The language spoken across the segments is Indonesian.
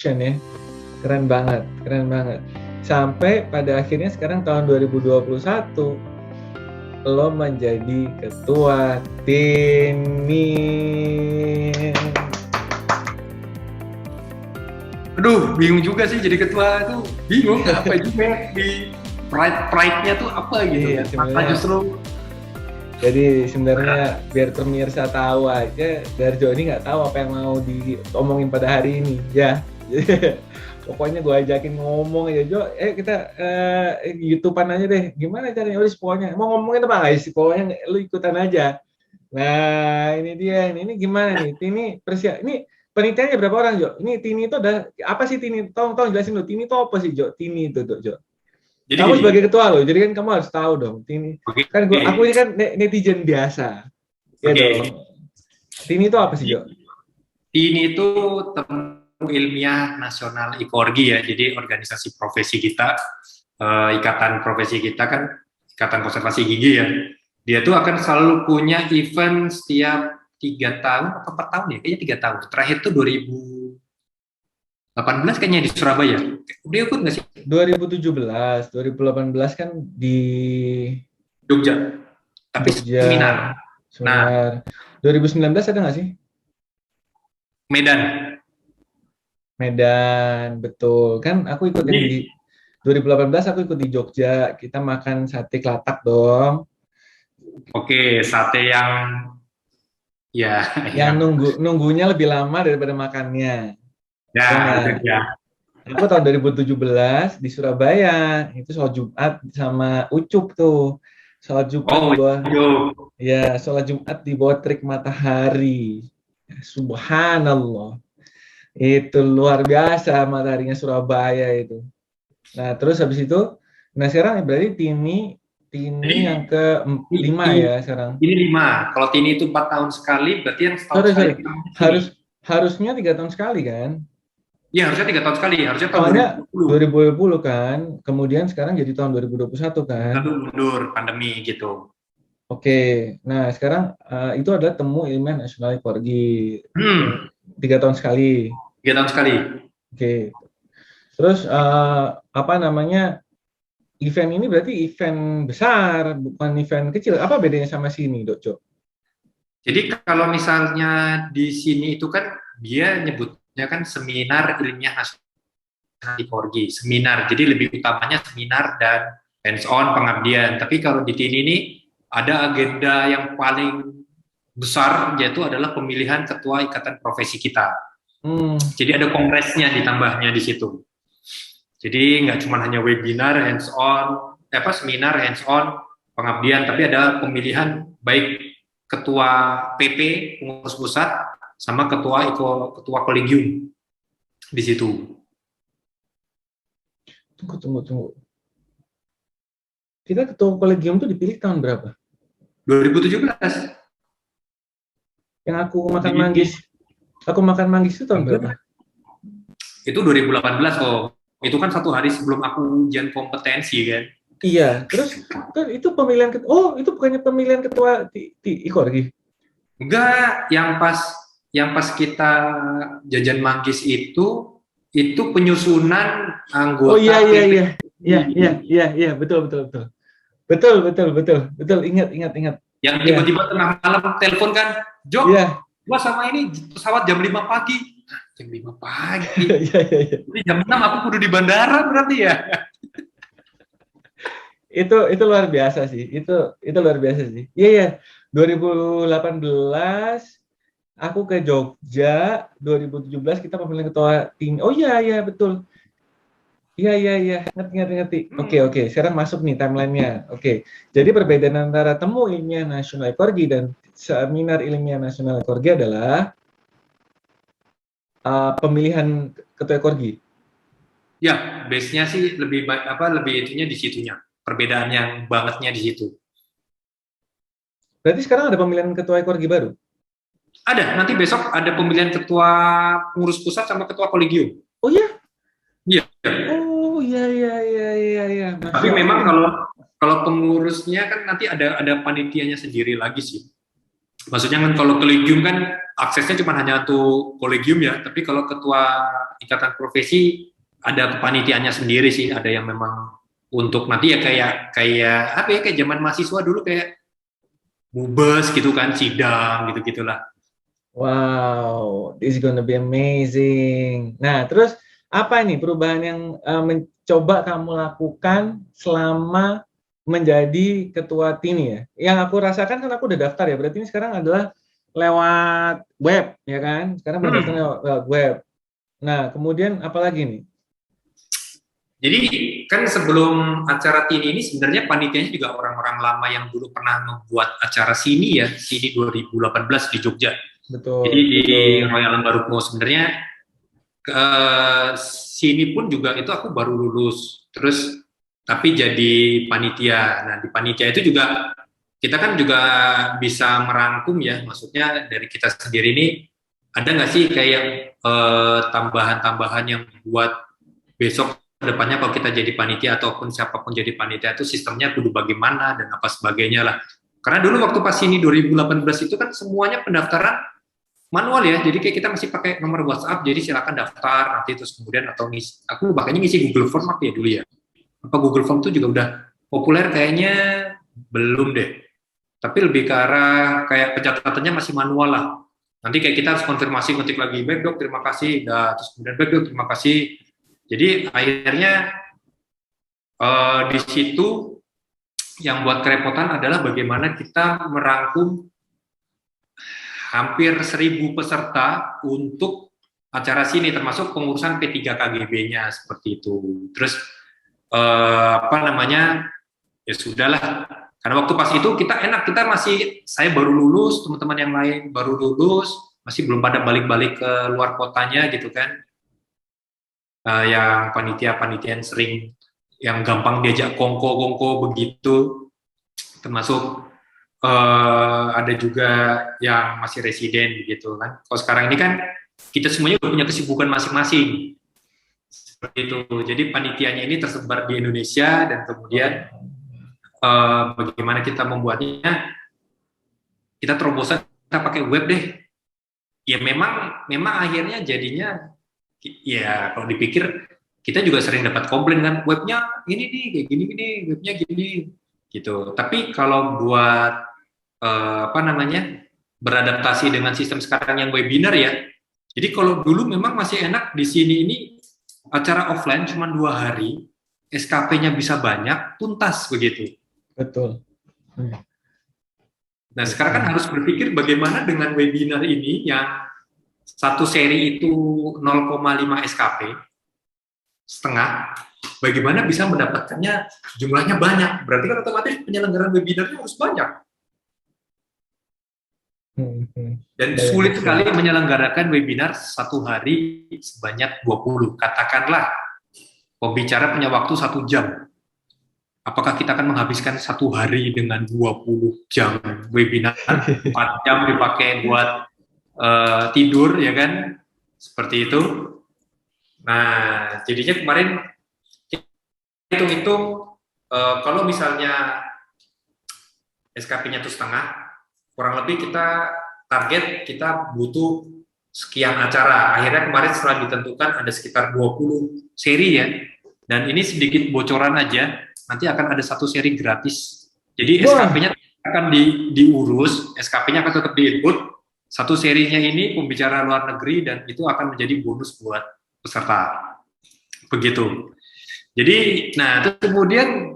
ya. Keren banget, keren banget. Sampai pada akhirnya sekarang tahun 2021 lo menjadi ketua TINI. Aduh, bingung juga sih jadi ketua itu. Bingung apa juga di pride-nya tuh apa gitu. Iya, Maka justru jadi sebenarnya biar pemirsa tahu aja, Darjo ini nggak tahu apa yang mau diomongin pada hari ini, ya. Pokoknya gue ajakin ngomong aja, Jo. Kita YouTubean aja deh. Gimana caranya? Udah, pokoknya mau ngomongin apa guys? Pokoknya lu ikutan aja. Nah, ini dia. Ini gimana nih? Ini penelitiannya berapa orang, Jo? Ini Tini itu ada apa sih Tini? Tolong jelasin dulu. Tini itu apa sih, Jo? Tini itu, Jo. jadi Kamu gini. sebagai ketua loh, jadi kan kamu harus tahu dong. Tini. Oke. Kan aku ini kan netizen biasa. Ya dong. Tini itu apa sih, Jo? Tini itu Temu Ilmiah Nasional IKORGI ya. Jadi organisasi profesi kita, ikatan profesi kita kan Ikatan Konservasi Gigi ya. Dia tuh akan selalu punya event setiap 3 tahun atau 4 tahun ya, kayaknya 3 tahun. Terakhir tuh 2018 kayaknya di Surabaya. Udah ikut nggak sih? 2018 kan di Jogja. Tapi Jogja. seminar. Nah, 2019 ada nggak sih? Medan. Medan, betul. Kan aku ikut yang di 2018 aku ikut di Jogja. Kita makan sate kelatak dong. Oke, sate yang ya yang nunggunya lebih lama daripada makannya. Ya, itu dia. Aku tahun 2017 di Surabaya, itu sholat Jumat sama Ucup tuh. Sholat Jumat di bawah. Ya, sholat Jumat di bawah terik matahari. Subhanallah. Itu luar biasa mataharinya Surabaya itu. Nah, terus habis itu, nah sekarang berarti Tini yang ke-5 ya sekarang. Ini 5. Kalau Tini itu 4 tahun sekali, berarti yang setahun sekali. Harusnya 3 tahun sekali kan? Iya, harusnya 3 tahun sekali. Harusnya tahun 2020 kan, kemudian sekarang jadi tahun 2021 kan. Lalu mundur pandemi gitu. Oke, nah sekarang itu adalah Temu Ilmiah Nasional IKORGI. 3 tahun sekali. 3 tahun sekali. Oke. Terus apa namanya, event ini berarti event besar, bukan event kecil. Apa bedanya sama sini, Dok Jo? Jadi kalau misalnya di sini itu kan dia nyebutnya kan seminar ilmiah nasional IKORGI, seminar. Jadi lebih utamanya seminar dan hands-on pengabdian. Tapi kalau di TINI ini ada agenda yang paling besar, yaitu adalah pemilihan ketua ikatan profesi kita. Jadi ada kongresnya ditambahnya di situ. Jadi nggak cuma hanya webinar hands-on, seminar hands-on pengabdian, tapi ada pemilihan baik ketua PP pengurus pusat sama ketua kolegium di situ. Tunggu. Kita ketua kolegium tuh dipilih tahun berapa? 2017. Yang aku makan manggis. Aku makan manggis itu tahun berapa? Itu 2018 kok. Itu kan 1 hari sebelum aku ujian kompetensi kan. Iya, terus kan itu pemilihan itu bukannya pemilihan ketua di IKORGI? Enggak, yang pas kita jajan manggis itu penyusunan anggota. Oh iya, betul. Ingat. Yang tiba-tiba tengah malam telepon kan, Jok, gua sama ini pesawat jam 5 pagi. Jam 5 pagi. Jadi jam 6 aku kudu di bandara berarti ya. Itu luar biasa sih. Itu luar biasa sih. Iya. 2018 aku ke Jogja, 2017 kita pemilihan ketua TINI. Oh iya, betul. Iya. Ngerti. Oke. Sekarang masuk nih timeline-nya. Oke. Jadi perbedaan antara Temu Ilmiah Nasional IKORGI dan Seminar Ilmiah Nasional IKORGI adalah pemilihan ketua IKORGI. Ya, base-nya sih lebih itunya di situnya. Perbedaan yang bangetnya di situ. Berarti sekarang ada pemilihan ketua IKORGI baru? Ada, nanti besok ada pemilihan ketua pengurus pusat sama ketua kolegium. Oh iya? Iya. Oh iya. Tapi memang kalau pengurusnya kan nanti ada panitianya sendiri lagi sih. Maksudnya kan kalau kolegium kan aksesnya cuma hanya untuk kolegium ya, tapi kalau ketua ikatan profesi ada kepanitiaannya sendiri sih, ada yang memang untuk nanti ya kayak apa ya, kayak zaman mahasiswa dulu kayak mubes gitu kan, sidang gitu-gitulah. Wow, this is gonna be amazing. Nah, terus apa nih perubahan yang mencoba kamu lakukan selama menjadi ketua Tini ya? Yang aku rasakan kan aku udah daftar ya, berarti ini sekarang adalah lewat web, ya kan? Sekarang pendaftaran lewat web. Nah, kemudian apa lagi nih? Jadi kan sebelum acara Tini ini sebenarnya panitianya juga orang-orang lama yang dulu pernah membuat acara Sini ya, Sini 2018 di Jogja. Betul. Jadi di betul. Royal Lembarukmo sebenarnya Sini pun juga itu aku baru lulus, terus tapi jadi panitia. Nah di panitia itu juga kita kan juga bisa merangkum ya, maksudnya dari kita sendiri ini ada nggak sih kayak tambahan-tambahan yang buat besok kedepannya kalau kita jadi panitia ataupun siapapun jadi panitia itu sistemnya kudu bagaimana dan apa sebagainya lah. Karena dulu waktu pas ini 2018 itu kan semuanya pendaftaran manual ya, jadi kayak kita masih pakai nomor WhatsApp, jadi silakan daftar nanti terus kemudian atau ngisi, aku makanya ngisi Google Form apa ya dulu ya. Apa Google Form itu juga udah populer kayaknya belum deh. Tapi lebih ke arah kayak pencatatannya masih manual lah. Nanti kayak kita harus konfirmasi ngetik lagi, baik dok terima kasih, terus kemudian baik dok terima kasih. Jadi akhirnya di situ yang buat kerepotan adalah bagaimana kita merangkum hampir 1.000 peserta untuk acara sini, termasuk pengurusan P3KGB-nya seperti itu. Terus apa namanya, ya sudahlah. Karena waktu pas itu kita enak, kita masih, saya baru lulus, teman-teman yang lain baru lulus, masih belum pada balik-balik ke luar kotanya gitu kan. Yang panitia-panitian sering yang gampang diajak kongko-kongko begitu, termasuk ada juga yang masih residen begitu kan. Kalau sekarang ini kan kita semuanya punya kesibukan masing-masing seperti itu. Jadi panitianya ini tersebar di Indonesia dan kemudian bagaimana kita membuatnya, kita terobosan kita pakai web deh. Ya memang akhirnya jadinya ya kalau dipikir kita juga sering dapat komplain kan, webnya ini nih kayak gini, webnya gini gitu. Tapi kalau buat apa namanya, beradaptasi dengan sistem sekarang yang webinar ya. Jadi kalau dulu memang masih enak di sini ini acara offline cuma 2 hari, SKP-nya bisa banyak, tuntas begitu. Betul. Nah sekarang kan harus berpikir bagaimana dengan webinar ini yang satu seri itu 0,5 SKP setengah, bagaimana bisa mendapatkannya jumlahnya banyak, berarti kan otomatis penyelenggaraan webinarnya harus banyak. Dan sulit sekali menyelenggarakan webinar satu hari sebanyak 20. Katakanlah pembicara punya waktu 1 jam. Apakah kita akan menghabiskan 1 hari dengan 20 jam webinar? 4 jam dipakai buat tidur, ya kan? Seperti itu. Nah, jadinya kemarin hitung-hitung kalau misalnya SKP-nya itu setengah, kurang lebih kita target kita butuh sekian acara. Akhirnya kemarin setelah ditentukan ada sekitar 20 seri ya. Dan ini sedikit bocoran aja, nanti akan ada 1 seri gratis. Jadi SKP-nya akan diurus, SKP-nya akan tetap di-input. 1 serinya ini pembicara luar negeri dan itu akan menjadi bonus buat peserta. Begitu. Jadi, nah terus kemudian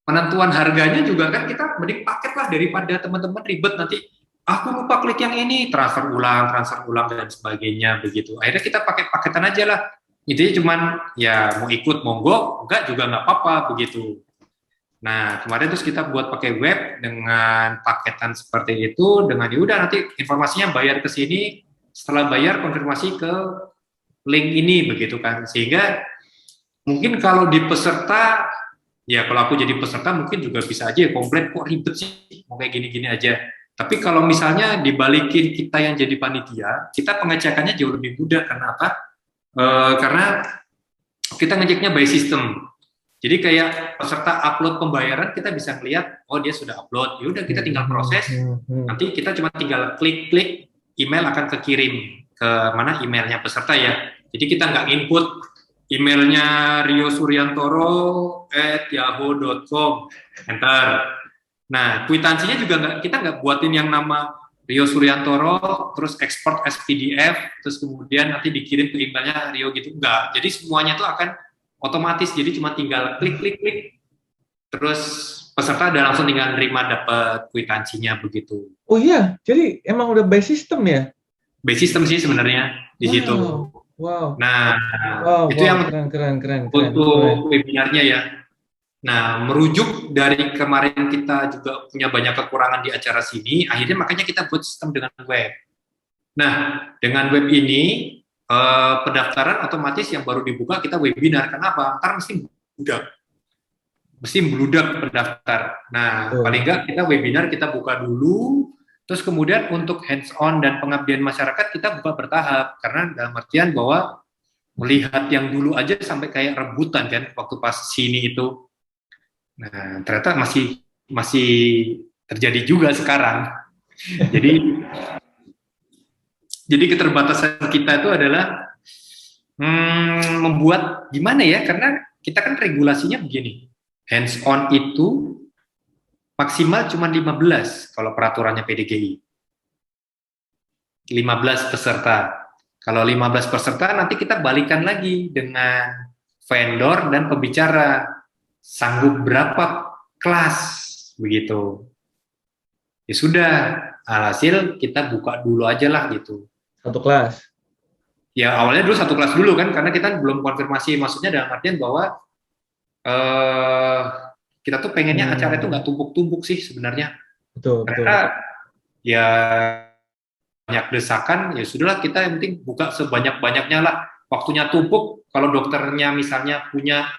penentuan harganya juga kan kita mending paket lah daripada teman-teman ribet nanti aku lupa klik yang ini, transfer ulang dan sebagainya begitu. Akhirnya kita pakai paketan aja lah. Intinya cuman ya mau ikut monggo, enggak juga nggak apa-apa begitu. Nah kemarin terus kita buat pakai web dengan paketan seperti itu, dengan yaudah nanti informasinya bayar ke sini, setelah bayar konfirmasi ke link ini begitu kan. Sehingga mungkin kalau di peserta, ya kalau aku jadi peserta mungkin juga bisa aja komplain kok ribet sih, mau kayak gini-gini aja. Tapi kalau misalnya dibalikin kita yang jadi panitia, kita pengecekannya jauh lebih mudah. Karena apa? Karena kita ngeceknya by system. Jadi kayak peserta upload pembayaran, kita bisa ngeliat, oh dia sudah upload, ya udah kita tinggal proses. Nanti kita cuma tinggal klik-klik, email akan kekirim ke mana emailnya peserta ya. Jadi kita nggak input emailnya riosuryantoro@yahoo.com, enter. Nah, kwitansinya juga kita nggak buatin yang nama Rio Suryantoro, terus ekspor as PDF, terus kemudian nanti dikirim ke emailnya Rio gitu, enggak. Jadi semuanya itu akan otomatis, jadi cuma tinggal klik, terus peserta udah langsung tinggal nerima dapat kwitansinya begitu. Oh iya, jadi emang udah by system ya? By system sih sebenarnya di situ. Wow. Nah, itu wow, yang keren. untuk webinarnya ya. Nah, merujuk dari kemarin kita juga punya banyak kekurangan di acara sini, akhirnya makanya kita buat sistem dengan web. Nah, dengan web ini, pendaftaran otomatis yang baru dibuka kita webinar. Kenapa? Ntar mesti meludak pendaftar. Nah, paling enggak kita webinar kita buka dulu, terus kemudian untuk hands-on dan pengabdian masyarakat kita buka bertahap. Karena dalam artian bahwa melihat yang dulu aja sampai kayak rebutan kan, waktu pas sini itu. Nah, ternyata masih terjadi juga sekarang. Jadi keterbatasan kita itu adalah membuat gimana ya? Karena kita kan regulasinya begini, hands on itu maksimal cuma 15 kalau peraturannya PDGI. 15 peserta. Kalau 15 peserta nanti kita balikan lagi dengan vendor dan pembicara. Sanggup berapa kelas begitu. Ya sudah, alhasil kita buka dulu aja lah gitu. Satu kelas. Ya awalnya dulu satu kelas dulu kan, karena kita belum konfirmasi, maksudnya dalam artian bahwa kita tuh pengennya acara itu nggak tumpuk-tumpuk sih sebenarnya. Betul. Ya banyak desakan, ya sudahlah kita yang penting buka sebanyak-banyaknya lah. Waktunya tumpuk, kalau dokternya misalnya punya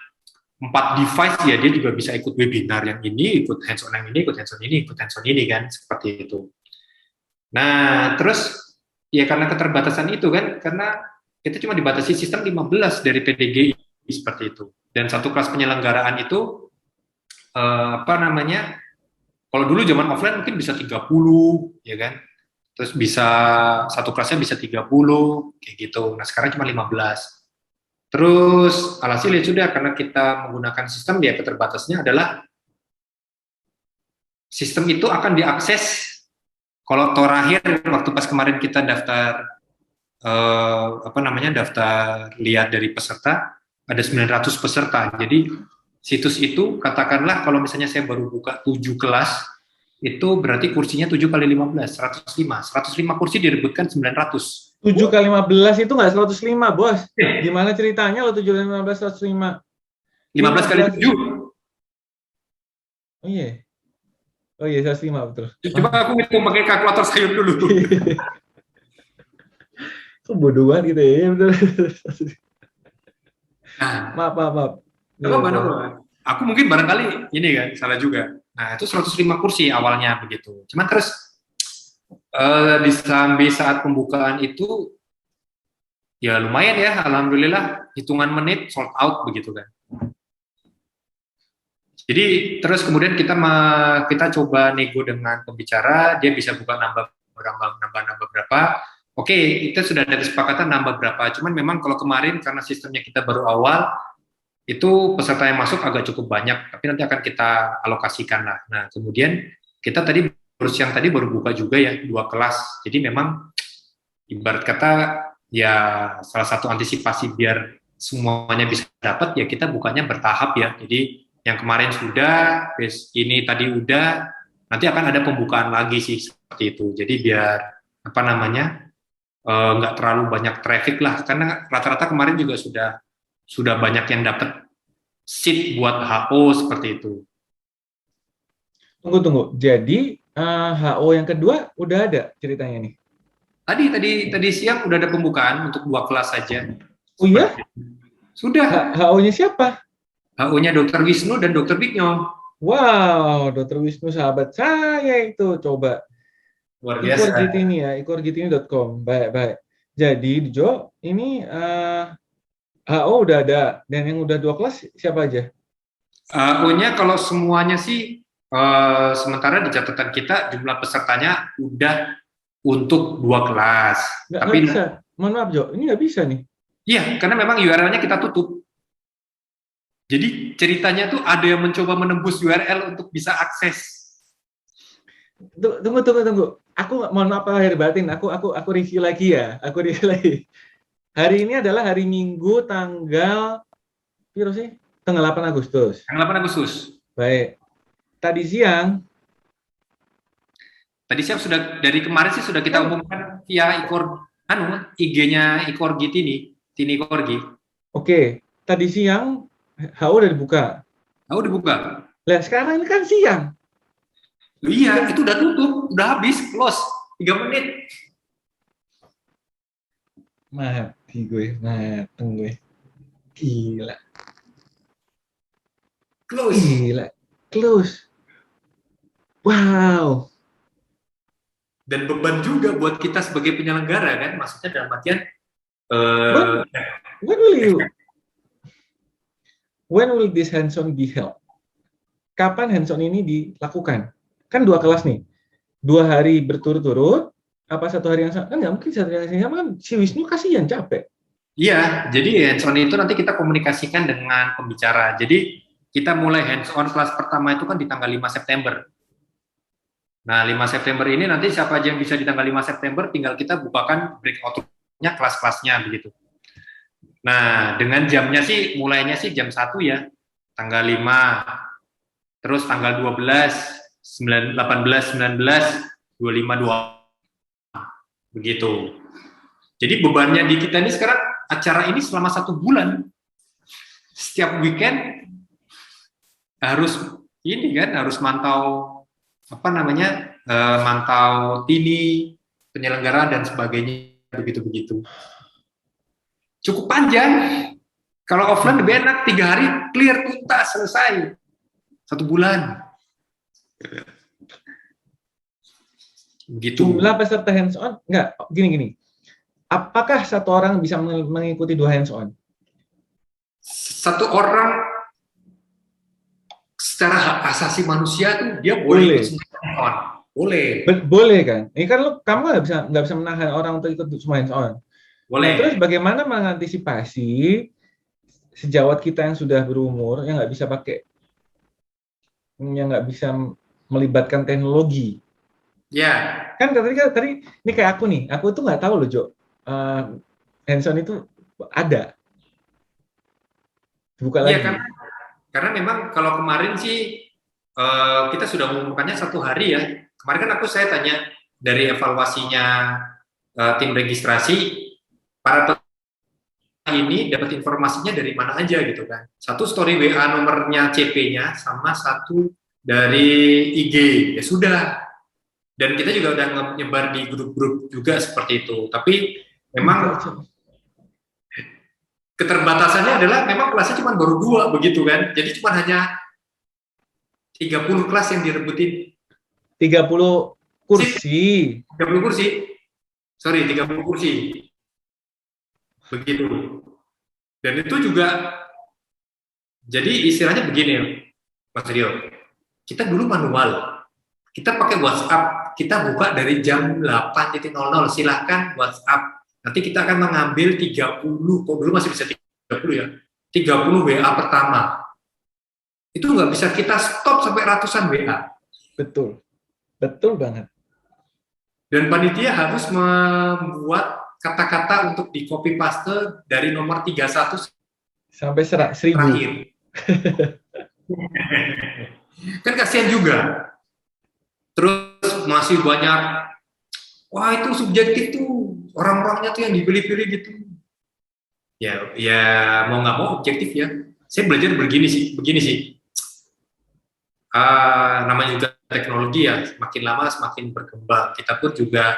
4 device, ya dia juga bisa ikut webinar yang ini, ikut hands-on yang ini, ikut hands-on ini kan, seperti itu. Nah, terus ya karena keterbatasan itu kan, karena kita cuma dibatasi sistem 15 dari PDGI seperti itu. Dan satu kelas penyelenggaraan itu kalau dulu zaman offline mungkin bisa 30, ya kan. Terus bisa satu kelasnya bisa 30 kayak gitu. Nah, sekarang cuma 15. Terus alhasil ya sudah, karena kita menggunakan sistem, dia keterbatasnya adalah sistem itu akan diakses kalau terakhir waktu pas kemarin kita daftar daftar lihat dari peserta ada 900 peserta. Jadi situs itu katakanlah kalau misalnya saya baru buka 7 kelas, itu berarti kursinya 7 kali 15, 105 kursi direbutkan 900. 7 kali 15 itu nggak 105, Bos. Gimana ceritanya lo 7 kali 15, 105? 15 kali 7. Oh iya, 105 betul. Coba aku hitung pakai kalkulator sayur dulu. Itu bodoh banget gitu ya. Betul. Nah, maaf. Aku mungkin barangkali ini kan salah juga. Nah, itu 105 kursi awalnya begitu. Cuman terus sampai saat pembukaan itu ya lumayan ya, alhamdulillah hitungan menit sold out begitu kan. Jadi terus kemudian kita coba nego dengan pembicara, dia bisa buka nambah berapa. Oke, kita sudah ada kesepakatan nambah berapa. Cuman memang kalau kemarin karena sistemnya kita baru awal, itu peserta yang masuk agak cukup banyak, tapi nanti akan kita alokasikan lah. Nah, kemudian kita siang tadi baru buka juga ya 2 kelas. Jadi memang ibarat kata ya salah satu antisipasi biar semuanya bisa dapat ya kita bukanya bertahap ya. Jadi yang kemarin sudah, ini tadi udah, nanti akan ada pembukaan lagi sih seperti itu. Jadi biar nggak terlalu banyak traffic lah, karena rata-rata kemarin juga sudah banyak yang dapat seat buat HO seperti itu. Tunggu. Jadi HO yang kedua udah ada ceritanya nih? Tadi siang udah ada pembukaan untuk 2 kelas saja. Oh iya? Sudah. HO-nya siapa? HO-nya Dr. Wisnu dan Dr. Bigno. Wow, Dr. Wisnu sahabat saya itu, coba. Luar biasa. ikorgitini.com. Baik. Jadi, Jo, ini HO udah ada, dan yang udah 2 kelas siapa aja? HO-nya kalau semuanya sih, sementara di catatan kita jumlah pesertanya udah untuk 2 kelas. Nggak bisa. Mohon maaf, Jo, ini nggak bisa nih. Iya, karena memang URL-nya kita tutup. Jadi ceritanya tuh ada yang mencoba menembus URL untuk bisa akses. Tunggu. Aku mohon maaf lahir batin. Aku review lagi ya. Aku review lagi. Hari ini adalah hari Minggu tanggal piro sih? Tanggal 8 Agustus. Tanggal 8 Agustus. Baik. Tadi siang sudah dari kemarin sih sudah kita umumkan via IG-nya Ikorgi Tini Korgi. Oke, tadi siang HO udah dibuka. Oh, dibuka. Lah sekarang ini kan siang. Iya, itu udah tutup, udah habis, close 3 menit. Mati gue, mateng gue. Gila. Close. Wow. Dan beban juga buat kita sebagai penyelenggara kan, maksudnya dalam artian when will this hands-on be held? Kapan hands-on ini dilakukan? Kan 2 kelas nih. 2 hari berturut-turut, apa 1 hari yang sama? Kan nggak mungkin 1 hari yang sama, kan si Wisnu kasihan, capek. Iya, jadi hands-on itu nanti kita komunikasikan dengan pembicara. Jadi kita mulai hands-on kelas pertama itu kan di tanggal 5 September. Nah, 5 September ini nanti siapa aja yang bisa di tanggal 5 September, tinggal kita bukakan breakout-nya kelas-kelasnya begitu. Nah, dengan jamnya sih, mulainya sih jam 1 ya, tanggal 5, terus tanggal 12, 18, 19, 25, 2, begitu. Jadi bebannya di kita ini sekarang, acara ini selama 1 bulan, setiap weekend harus mantau mantau Tini, penyelenggara dan sebagainya, begitu. Cukup panjang. Kalau offline lebih enak, 3 hari clear, tuntas, selesai. 1 bulan. Begitu. Jumlah peserta hands-on, enggak, gini. Apakah 1 orang bisa mengikuti 2 hands-on? 1 orang secara hak asasi manusia tuh dia boleh ikut semua hands-on. Boleh kan? Ini kan kamu nggak bisa menahan orang untuk ikut semua hands-on. Boleh. Nah, terus bagaimana mengantisipasi sejawat kita yang sudah berumur yang nggak bisa melibatkan teknologi? Ya. Kan tadi ini kayak aku tuh nggak tahu loh, Jo. Hands-on itu ada. Buka lagi. Iya, karena memang kalau kemarin sih kita sudah mengumumkannya 1 hari ya. Kemarin kan saya tanya dari evaluasinya tim registrasi, para ini dapat informasinya dari mana aja gitu kan. 1 story WA nomornya CP-nya sama 1 dari IG, ya sudah. Dan kita juga udah nyebar di grup-grup juga seperti itu. Tapi memang keterbatasannya adalah memang kelasnya cuma baru 2 begitu kan. Jadi cuma hanya 30 kelas yang direbutin. 30 kursi. 30 kursi. Sorry, 30 kursi. Begitu. Dan itu juga, jadi istilahnya begini, Mas Rio. Kita dulu manual. Kita pakai WhatsApp. Kita buka dari jam 8.00. Silahkan WhatsApp. Nanti kita akan mengambil 30. Kok dulu masih bisa 30 ya? 30 WA pertama. Itu nggak bisa kita stop sampai ratusan WA. Betul banget. Dan panitia harus membuat kata-kata untuk di copy paste dari nomor 31 sampai 1000. Terakhir. Kan kasihan juga. Terus masih banyak, wah itu subjektif tuh, orang-orangnya tuh yang dipilih-pilih gitu. Ya mau nggak mau objektif ya. Saya belajar begini sih. Namanya juga teknologi ya, semakin lama semakin berkembang. Kita pun juga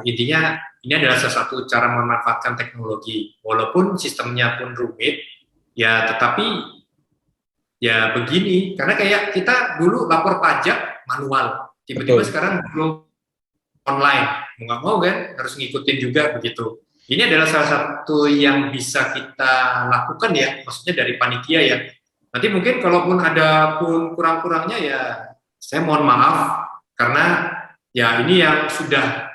intinya ini adalah salah satu cara memanfaatkan teknologi. Walaupun sistemnya pun rumit, ya tetapi ya begini. Karena kayak kita dulu lapor pajak manual, tiba-tiba sekarang belum online. Mau nggak mau kan harus ngikutin juga begitu. Ini adalah salah satu yang bisa kita lakukan ya, maksudnya dari panitia ya. Nanti mungkin kalaupun ada pun kurang-kurangnya ya saya mohon maaf karena ya ini yang sudah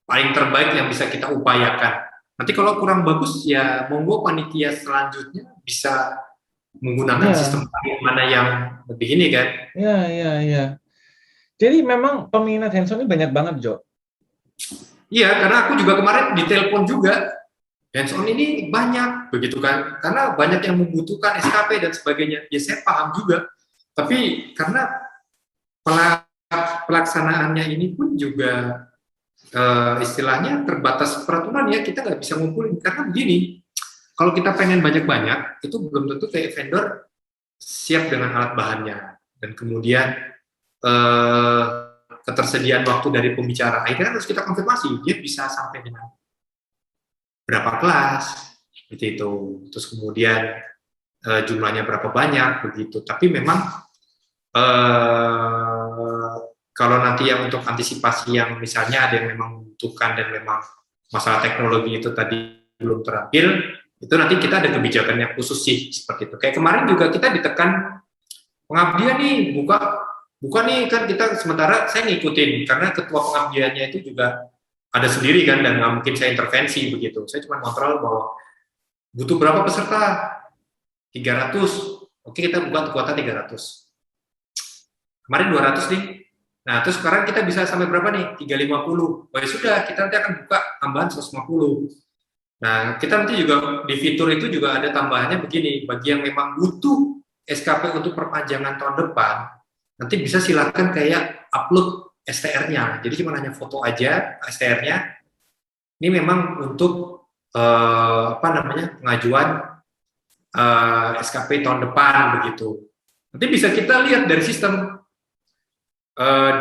paling terbaik yang bisa kita upayakan. Nanti kalau kurang bagus ya monggo panitia selanjutnya bisa menggunakan sistem Ya, lain mana yang lebih ini kan. ya, ya, ya. Jadi memang peminat hands-on ini banyak banget, Jo. Iya, karena aku juga kemarin ditelepon juga, hands-on ini banyak begitu kan, karena banyak yang membutuhkan SKP dan sebagainya. Ya saya paham juga, tapi karena pelaksanaannya ini pun juga istilahnya terbatas peraturan ya, kita nggak bisa ngumpulin karena begini, kalau kita pengen banyak-banyak itu belum tentu kayak vendor siap dengan alat bahannya dan kemudian eh, ketersediaan waktu dari pembicara. Akhirnya harus kita konfirmasi dia bisa sampai dengan berapa kelas seperti itu. Terus kemudian jumlahnya berapa banyak begitu. Tapi memang eh, kalau nanti yang untuk antisipasi yang misalnya ada yang memang membutuhkan dan memang masalah teknologi itu tadi belum terampil, itu nanti kita ada kebijakan yang khusus sih seperti itu. Kayak kemarin juga kita ditekan pengabdian nih buka nih kan kita sementara saya ngikutin karena ketua pengabdiannya itu juga ada sendiri kan dan nggak mungkin saya intervensi begitu. Saya cuma kontrol bahwa butuh berapa peserta 300. Oke kita buka kuota 300. Kemarin 200 nih. Nah, terus sekarang kita bisa sampai berapa nih? 350. Oh ya sudah, kita nanti akan buka tambahan 150. Nah, kita nanti juga di fitur itu juga ada tambahannya begini, bagi yang memang butuh SKP untuk perpanjangan tahun depan, nanti bisa silakan kayak upload STR-nya. Jadi cuma hanya foto aja STR-nya. Ini memang untuk apa namanya pengajuan SKP tahun depan begitu. Nanti bisa kita lihat dari sistem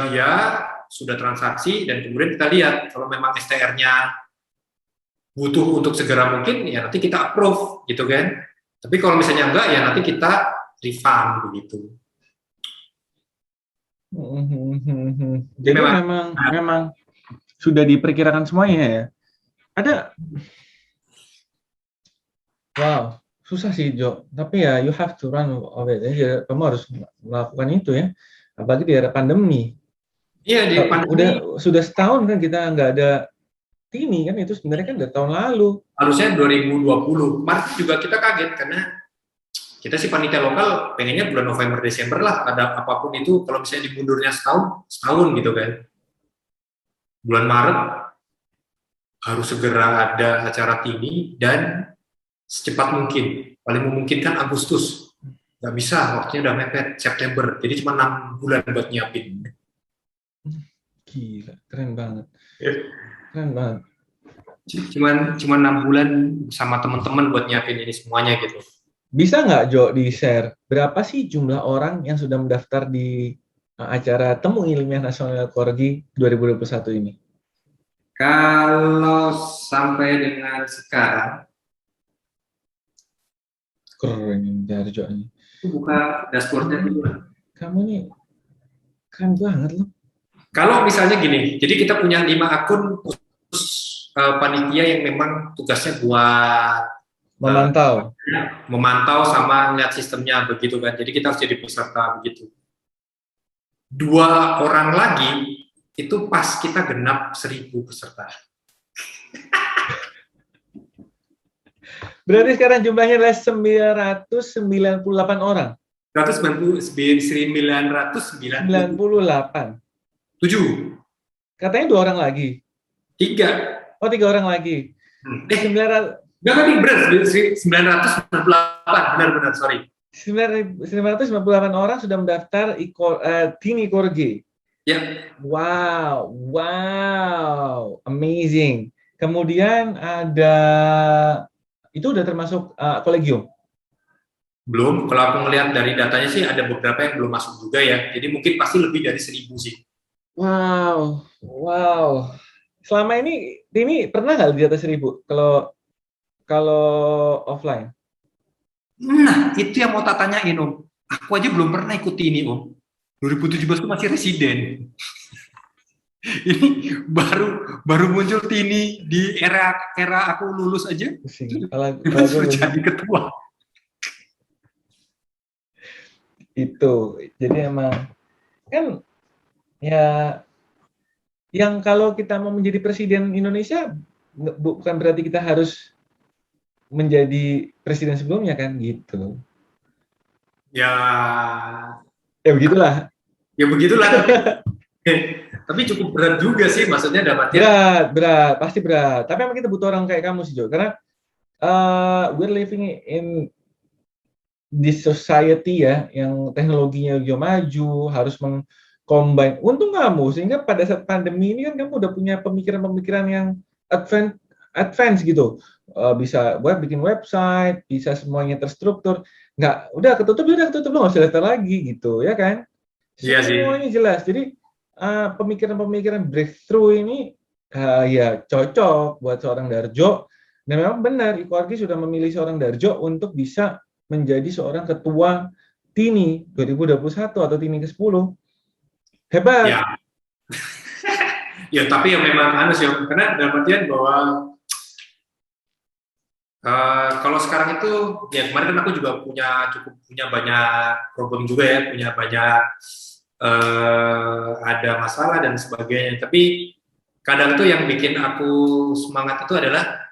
dia sudah transaksi dan kemudian kita lihat kalau memang STR-nya butuh untuk segera mungkin ya nanti kita approve gitu kan. Tapi kalau misalnya enggak ya nanti kita refund begitu. Jadi memang sudah diperkirakan semuanya ya. Ada, wow, susah sih Jo. Tapi ya you have to run of it. Ya, kamu harus melakukan itu ya. Apalagi di era pandemi. Iya di pandemi Sudah setahun kan kita nggak ada ini kan itu sebenarnya kan udah tahun lalu. harusnya 2020. Kemarin juga kita kaget karena kita sih panitia lokal pengennya bulan November Desember lah ada apapun itu kalau misalnya dimundurnya setahun gitu kan. Bulan Maret harus segera ada acara TINI dan secepat mungkin. Paling memungkinkan Agustus. Nggak bisa, waktunya udah mepet September. Jadi cuma 6 bulan buat nyiapin. Gila, keren banget. Ya. Keren banget. Cuma 6 bulan sama teman-teman buat nyiapin ini semuanya gitu. Bisa nggak Jo di-share berapa sih jumlah orang yang sudah mendaftar di acara Temu Ilmiah Nasional Korgi 2021 ini? Kalau sampai dengan sekarang, Keren dari Jo ini. buka dashboardnya dulu. Kamu nih keren banget loh. Kalau misalnya gini, jadi kita punya 5 akun khusus panitia yang memang tugasnya buat memantau sama melihat sistemnya begitu kan. Jadi kita harus jadi peserta begitu. 2 orang lagi itu pas kita genap 1.000 peserta. Berarti sekarang jumlahnya adalah 998 orang. 998. 7. Katanya 2 orang lagi. 3. Oh, 3 orang lagi. 900. Enggak tadi benar 998. Benar sorry. 998 orang sudah mendaftar TINI Korgi. Ya. Wow, amazing. Kemudian ada itu udah termasuk kolegium? Belum, kalau aku melihat dari datanya sih ada beberapa yang belum masuk juga ya. Jadi mungkin pasti lebih dari 1.000 sih. Wow. Selama ini pernah nggak di atas 1.000 kalau offline? Nah, itu yang mau tak tanyain Om. Aku aja belum pernah ikut ini Om. 2017 itu masih residen. Ini baru muncul TINI di era aku lulus aja. Sudah jadi ketua. Itu. Jadi emang kan ya yang kalau kita mau menjadi presiden Indonesia bukan berarti kita harus menjadi presiden sebelumnya kan gitu. Ya, Ya begitulah. ya begitulah. Tapi cukup berat juga sih, maksudnya dalam artian. Berat, pasti berat. Tapi emang kita butuh orang kayak kamu sih, Jo. Karena we're living in this society ya, yang teknologinya juga maju, harus mengcombine. Untung kamu, sehingga pada saat pandemi ini kan kamu udah punya pemikiran-pemikiran yang advance gitu. Bisa bikin website, bisa semuanya terstruktur. Nggak, udah ketutup, lo nggak usah daftar lagi gitu, ya kan? Iya sih. Semuanya jelas. Jadi pemikiran-pemikiran breakthrough ini ya cocok buat seorang Darjo. Dan memang benar, Iko Argi sudah memilih seorang Darjo untuk bisa menjadi seorang ketua TINI 2021 atau TINI ke-10. Hebat. Ya, ya tapi yang memang anu sih, karena dalam artian bahwa kalau sekarang itu, ya kemarin kan aku juga punya banyak problem juga ya, punya banyak ada masalah dan sebagainya. Tapi kadang tuh yang bikin aku semangat itu adalah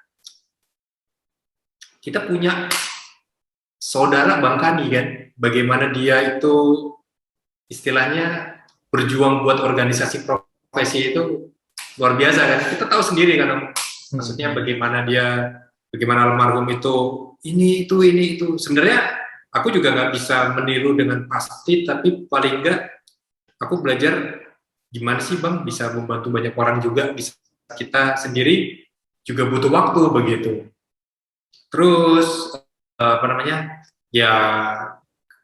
kita punya saudara Bang Kani kan, bagaimana dia itu istilahnya berjuang buat organisasi profesi itu luar biasa kan. Kita tahu sendiri kan, maksudnya bagaimana almarhum itu ini itu. Sebenarnya aku juga nggak bisa meniru dengan pasti, tapi paling nggak aku belajar gimana sih Bang bisa membantu banyak orang juga, bisa kita sendiri juga butuh waktu begitu. Terus apa namanya, ya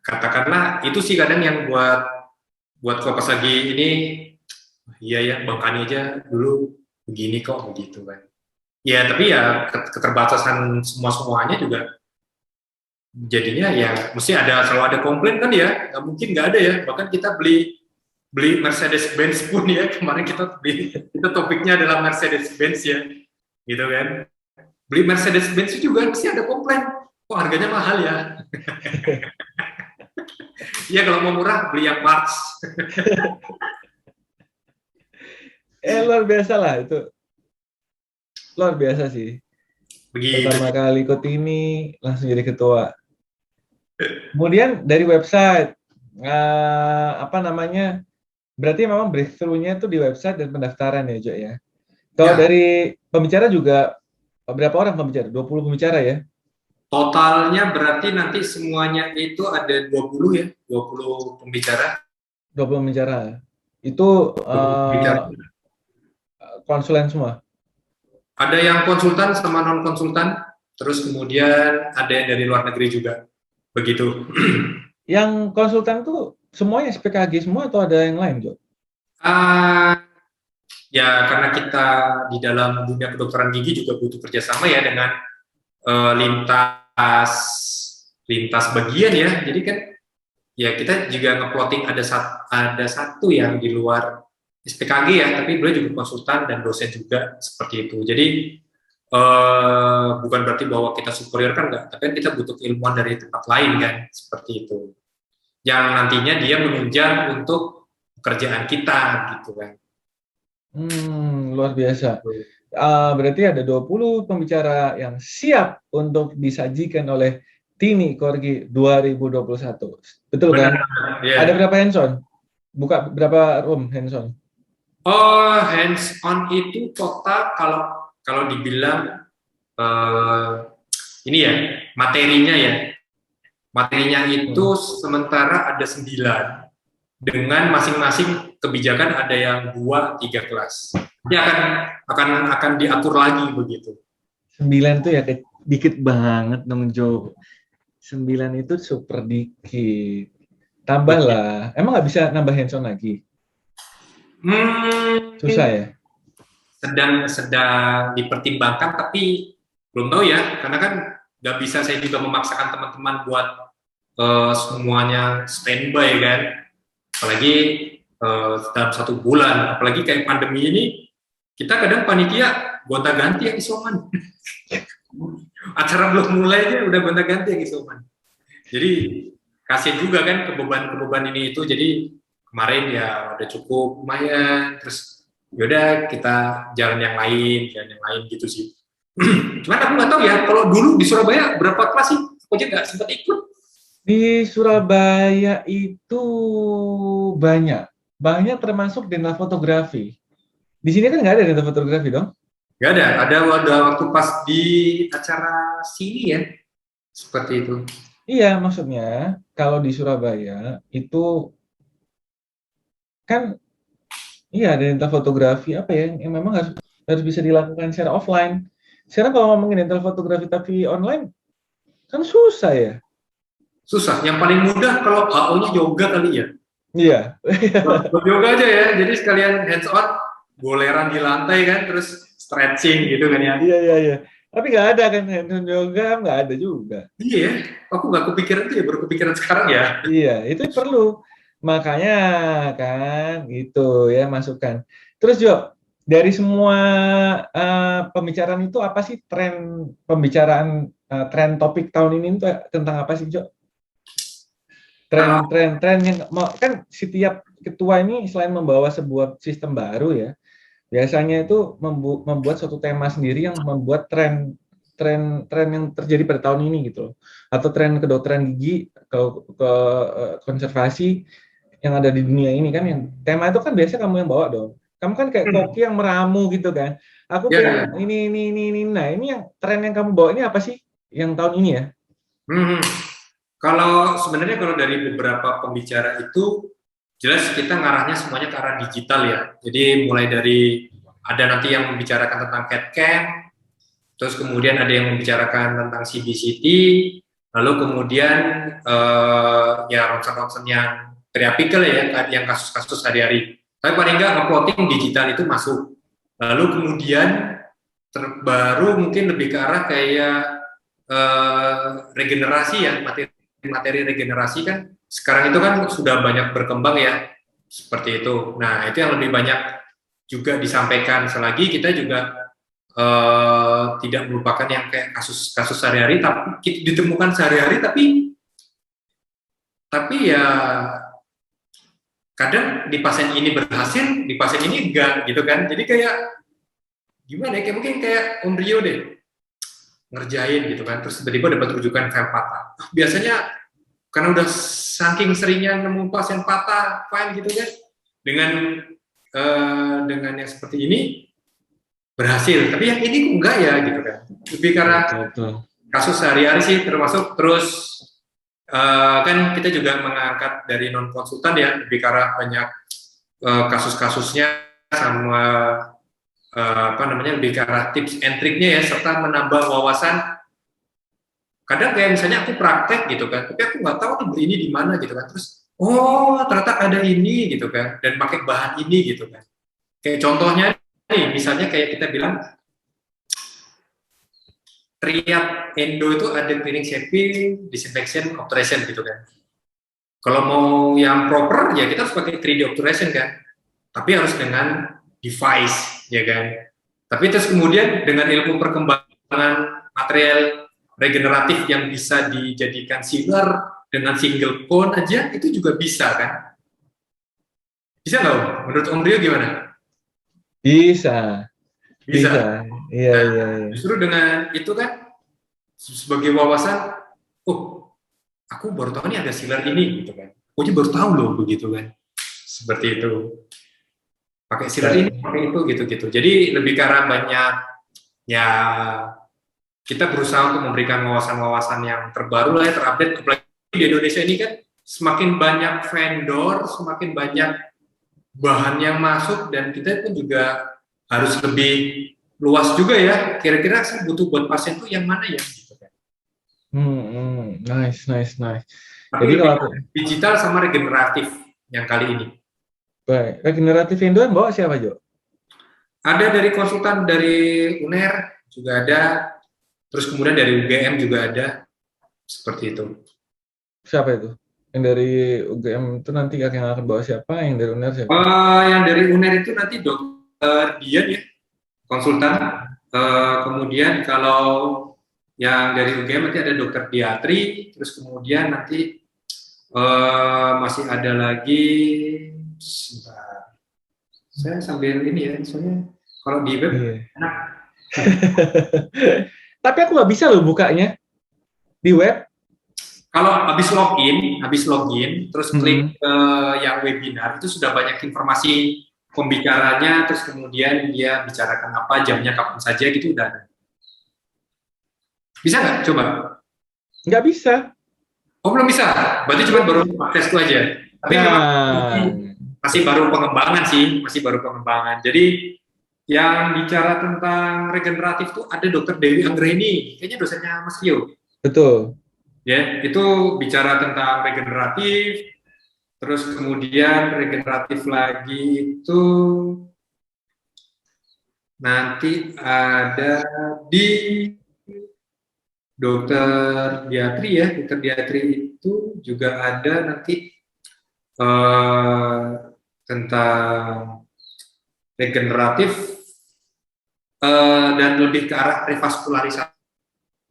katakanlah itu sih kadang yang buat kok pas lagi ini, iya ya Bang Kani aja dulu begini kok begitu kan. Ya tapi ya keterbatasan semuanya juga jadinya ya mesti selalu ada komplain kan ya, nggak mungkin nggak ada ya. Bahkan kita beli Mercedes-Benz pun ya, kemarin kita topiknya adalah Mercedes-Benz ya, gitu kan. Beli Mercedes-Benz juga mesti ada komplain, kok harganya mahal ya. Iya kalau mau murah beli yang parts. Luar biasa lah itu. Luar biasa sih. Begitu. Pertama kali ikut ini langsung jadi ketua. Kemudian dari website, apa namanya, berarti memang breakthrough-nya itu di website dan pendaftaran ya, Jo ya. Kalau Ya. dari pembicara juga, berapa orang pembicara? 20 pembicara ya? Totalnya berarti nanti semuanya itu ada 20 ya, 20 pembicara. 20 pembicara. Itu Pembicara. konsulen semua? Ada yang konsultan sama non-konsultan, terus kemudian ada yang dari luar negeri juga. Begitu. Yang konsultan tuh semuanya SPKG semua atau ada yang lain, Jo? Ya karena kita di dalam dunia kedokteran gigi juga butuh kerjasama ya dengan lintas bagian ya. Jadi kan ya kita juga nge-plotting ada satu yang di luar SPKG ya, tapi beliau juga konsultan dan dosen juga seperti itu. Jadi bukan berarti bahwa kita superior kan enggak, tapi kita butuh ilmuwan dari tempat lain kan, seperti itu. Yang nantinya dia menunjang untuk pekerjaan kita gitu kan. Luar biasa. Berarti ada 20 pembicara yang siap untuk disajikan oleh TINI Korgi 2021. Betul kan? Yeah. Ada berapa hands-on? Buka berapa room hands-on? Oh, hands-on itu total kalau dibilang ini ya, materinya itu sementara ada 9 dengan masing-masing kebijakan ada yang 2-3 kelas. Ini akan diatur lagi begitu. 9 itu ya dikit banget dong, Jo. 9 itu super dikit. Tambahlah. Emang nggak bisa nambah hands-on lagi? Susah ya? Sedang dipertimbangkan, tapi belum tahu ya, karena kan nggak bisa saya juga memaksakan teman-teman buat semuanya standby kan, apalagi dalam 1 bulan, apalagi kayak pandemi ini, kita kadang panitia gonta-ganti yang isoman. Acara belum mulai aja udah gonta-ganti yang isoman. Jadi kasihan juga kan kebeban ini itu. Jadi kemarin ya udah cukup lumayan, terus yaudah kita jalan yang lain gitu sih. Cuman aku nggak tahu ya, kalau dulu di Surabaya berapa kelas sih? Aku aja nggak sempat ikut. Di Surabaya itu banyak, banyak termasuk dental fotografi. Di sini kan nggak ada dental fotografi dong? Nggak ada waktu pas di acara sini ya, seperti itu. Iya, maksudnya kalau di Surabaya itu kan iya ada dental fotografi apa ya yang memang harus harus bisa dilakukan secara offline. Sekarang kalau ngomongin dental fotografi tapi online kan susah ya. Susah, yang paling mudah kalau HO-nya yoga kali ya. Iya. Buat yoga aja ya, jadi sekalian hands on, goleran di lantai kan, terus stretching gitu kan ya. Iya, iya, iya. Tapi nggak ada kan handphone yoga, nggak ada juga. Iya ya, aku nggak kepikiran tuh ya, baru kepikiran sekarang ya. Iya, itu perlu. Makanya kan gitu ya masukan. Terus Jo, dari semua pembicaraan itu apa sih tren pembicaraan tren topik tahun ini itu tentang apa sih Jo? Kalau Tren yang kan setiap ketua ini selain membawa sebuah sistem baru ya, biasanya itu membuat suatu tema sendiri yang membuat tren yang terjadi pada tahun ini gitu loh. Atau tren kedokteran gigi ke konservasi yang ada di dunia ini kan yang tema itu kan biasanya kamu yang bawa dong. Kamu kan kayak koki yang meramu gitu kan. Aku ya, pengen ini. Nah, ini yang tren yang kamu bawa ini apa sih yang tahun ini ya? hmm, kalau sebenarnya kalau dari beberapa pembicara itu jelas kita ngarahnya semuanya ke arah digital ya. Jadi mulai dari ada nanti yang membicarakan tentang CAD/CAM, terus kemudian ada yang membicarakan tentang CBCT, lalu kemudian ya ronsen-ronsen yang triapikal ya, yang kasus-kasus sehari-hari. Tapi paling nggak uploading digital itu masuk. Lalu kemudian terbaru mungkin lebih ke arah kayak regenerasi ya, materi regenerasi kan sekarang itu kan sudah banyak berkembang ya, seperti itu. Nah, itu yang lebih banyak juga disampaikan. Selagi kita juga tidak merupakan yang kayak kasus-kasus sehari-hari, tapi ditemukan sehari-hari, tapi ya kadang di pasien ini berhasil, di pasien ini enggak gitu kan. Jadi kayak gimana ya, kayak mungkin kayak Om Rio deh ngerjain gitu kan, terus tiba-tiba dapat rujukan file patah. Biasanya karena udah saking seringnya nemu pasien patah file gitu kan, dengan yang seperti ini berhasil, tapi yang ini kok enggak ya gitu kan. Lebih karena kasus sehari-hari sih, termasuk terus kan kita juga mengangkat dari non konsultan ya, lebih karena banyak kasus-kasusnya sama apa namanya, lebih ke arah tips and triknya ya, serta menambah wawasan. Kadang kayak misalnya aku praktek gitu kan, tapi aku nggak tahu tuh beli ini di mana gitu kan, terus oh ternyata ada ini gitu kan, dan pakai bahan ini gitu kan. Kayak contohnya nih, misalnya kayak kita bilang triad endo itu ada cleaning, shaping, disinfection, obturation gitu kan. Kalau mau yang proper ya kita harus pakai 3D obturation kan, tapi harus dengan device ya kan. Tapi terus kemudian dengan ilmu perkembangan material regeneratif yang bisa dijadikan sealer dengan single cone aja itu juga bisa kan? Bisa nggak Om? Menurut Om Rio gimana? Bisa. Bisa. Iya, Nah, iya. justru dengan itu kan sebagai wawasan, oh aku baru tahu nih ada sealer ini gitu kan. Aku aja baru tahu loh begitu kan. Seperti itu. Pakai sealer ini, pakai itu gitu-gitu. Jadi lebih karena banyak ya, kita berusaha untuk memberikan wawasan-wawasan yang terbaru lah ya, terupdate. Apalagi di Indonesia ini kan semakin banyak vendor, semakin banyak bahan yang masuk, dan kita pun juga harus lebih luas juga ya. Kira-kira saya butuh buat pasien tuh yang mana ya? Gitu kan. Nice. Tapi Jadi lebih kalau digital sama regeneratif yang kali ini. baik, regeneratif Indo yang bawa siapa Jo? Ada dari konsultan dari UNER juga ada, terus kemudian dari UGM juga ada, seperti itu. Siapa itu? Yang dari UGM itu nanti yang akan bawa siapa? Yang dari UNER siapa? Yang dari UNER itu nanti dokter Dian ya, konsultan. Kemudian kalau yang dari UGM nanti ada dokter Diatri, terus kemudian nanti masih ada lagi, sebentar. Saya sambil ini ya, soalnya kalau di web Iya. enak. Tapi aku nggak bisa loh bukanya di web. Kalau habis login, terus klik Hmm. ke yang webinar, itu sudah banyak informasi pembicaranya, terus kemudian dia bicarakan apa, jamnya kapan saja gitu udah ada. Bisa nggak? Coba. Nggak bisa. Oh belum bisa. Berarti cuma Nggak baru bisa. akses itu aja. Tapi memang Nah, masih baru pengembangan sih, masih baru pengembangan. Jadi yang bicara tentang regeneratif tuh ada Dokter Dewi Anggreni, kayaknya dosennya Mas Rio. betul. Ya, itu bicara tentang regeneratif, terus kemudian regeneratif lagi itu nanti ada di dokter diatri ya, dokter diatri itu juga ada nanti eh, tentang regeneratif dan lebih ke arah revaskularisasi.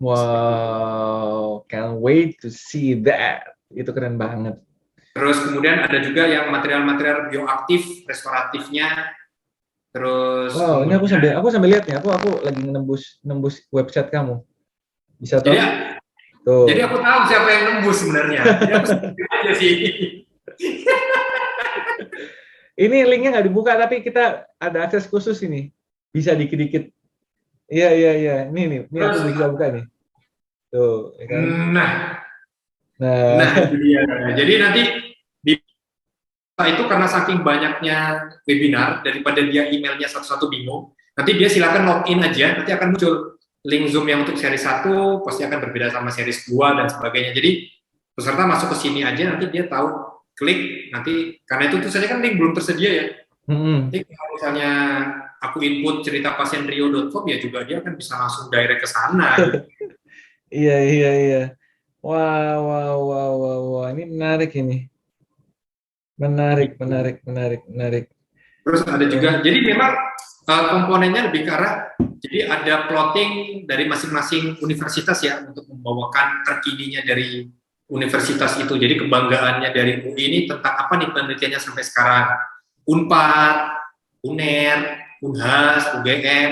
Wow, can't wait to see that. Itu keren banget. Terus kemudian ada juga yang material-material bioaktif, restoratifnya. Terus Wow, ini kemudian, aku sambil lihat nih. Aku lagi nembus nembus website kamu. Bisa jadi toh? jadi Tuh. aku tahu siapa yang nembus sebenarnya. Jadi aku sebutin aja sih. Ini linknya nggak dibuka, tapi kita ada akses khusus ini. Bisa dikit-dikit. Iya, iya, iya. Ini aku Terus, bisa buka nih. Tuh, ya kan? nah, Nah, nah itu dia. Jadi nanti di itu karena saking banyaknya webinar daripada dia emailnya satu-satu bingung, nanti dia silakan login aja, nanti akan muncul link Zoom yang untuk seri 1 pasti akan berbeda sama seri 2 dan sebagainya. Jadi peserta masuk ke sini aja nanti dia tahu klik nanti karena itu saja kan link belum tersedia ya. hmm, Nanti kalau misalnya aku input cerita pasien rio.com ya juga dia akan bisa langsung direct ke sana gitu. iya, iya, iya. Wow, wow, wow, wow, wow. Ini menarik ini. Menarik, Gitu. menarik, menarik, menarik. Terus ada Oh, juga, jadi memang komponennya lebih ke arah, jadi ada plotting dari masing-masing universitas ya untuk membawakan terkininya dari universitas itu. Jadi kebanggaannya dari UI ini tentang apa nih penelitiannya sampai sekarang. Unpad, UNER, Unhas, UGM,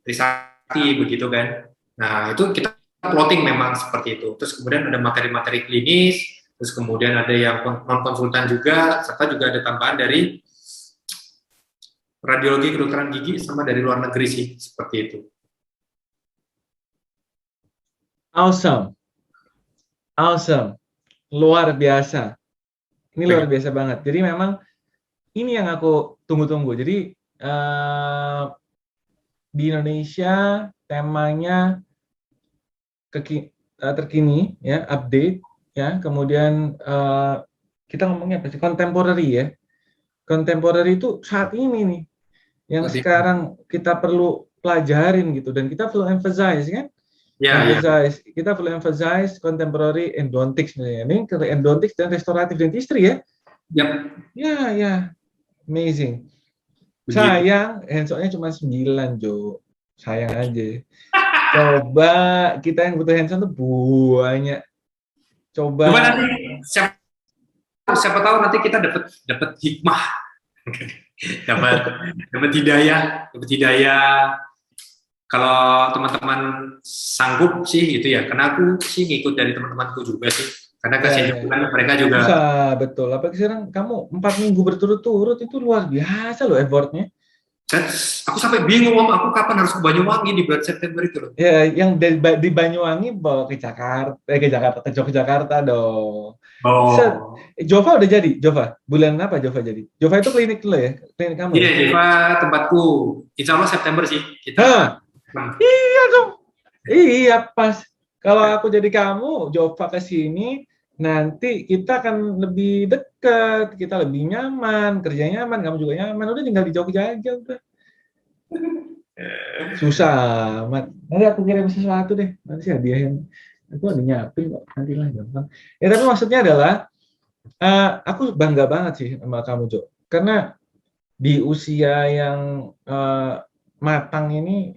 Trisakti begitu kan. Nah itu kita plotting memang seperti itu. Terus kemudian ada materi-materi klinis, terus kemudian ada yang non konsultan juga, serta juga ada tambahan dari radiologi kedokteran gigi sama dari luar negeri sih seperti itu. awesome, awesome. Luar biasa. Ini luar biasa banget. Jadi memang ini yang aku tunggu-tunggu. Jadi di Indonesia temanya terkini, ya, update, ya. Kemudian kita ngomongnya apa sih? Contemporary ya. Contemporary itu saat ini nih yang sekarang kita perlu pelajarin gitu dan kita perlu emphasize kan? Ya, ya. Kita perlu emphasize contemporary endodontics nih. Ini ke endodontics dan restoratif dentistry ya. Yap, Ya, ya, amazing. begitu. Sayang, hands-on-nya cuma 9, Jo. Sayang aja. Coba kita yang butuh hands-on tuh banyak. Coba Coba, nanti siapa, siapa tahu nanti kita dapat dapat hikmah, dapat dapat hidayah. Kalau teman-teman sanggup sih gitu ya, karena aku sih ngikut dari teman-temanku juga sih, karena ya, kasihan ya. juga kan mereka juga. Susah, betul. Apalagi sekarang kamu 4 minggu berturut-turut itu luar biasa loh effortnya. Dan aku sampai bingung om, aku kapan harus ke Banyuwangi di bulan September itu loh. Ya, yang di Banyuwangi bawa ke Jakarta, ke Yogyakarta dong. Oh, Jova udah jadi, Jova. Bulan apa Jova jadi? Jova itu klinik dulu ya, klinik kamu iya ya? Jeva tempatku. Insya Allah September sih Hah, kita. iya dong. Iya pas. Kalau aku jadi kamu, Jova ke sini, nanti kita akan lebih dekat, kita lebih nyaman, kerja nyaman, kamu juga nyaman. Udah tinggal di Jogja aja udah. Susah amat. Nanti aku kirim sesuatu deh. Nanti sih hadiah yang aku ada nyiapin kok. Nanti lah gampang. Ya tapi maksudnya adalah aku bangga banget sih sama kamu, Jo. Karena di usia yang matang ini,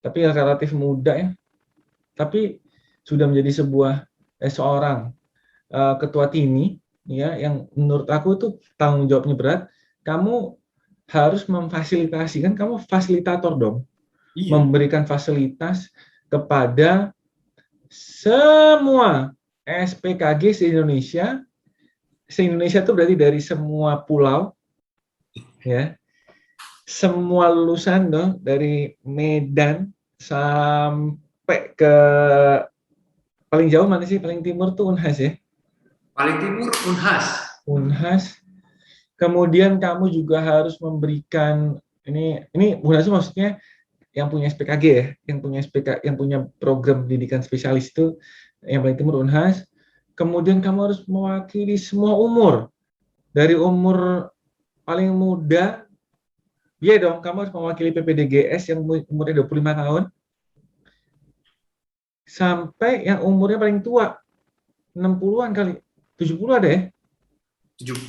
tapi relatif muda ya, tapi sudah menjadi seorang ketua TIMI, ya, yang menurut aku itu tanggung jawabnya berat kamu harus memfasilitasi, kan kamu fasilitator dong, Iya. memberikan fasilitas kepada semua SPKG se-Indonesia. Se-Indonesia itu berarti dari semua pulau, ya, semua lulusan dong, dari Medan sampai ke paling jauh mana sih? Paling timur tuh Unhas ya. Paling timur Unhas. Unhas. Kemudian kamu juga harus memberikan ini Unhas maksudnya yang punya SPKG ya, yang punya program pendidikan spesialis itu yang paling timur Unhas. Kemudian kamu harus mewakili semua umur. Dari umur paling muda, iya dong, kamu harus mewakili PPDGS yang umurnya 25 tahun sampai yang umurnya paling tua 60-an kali. 70 ada ya?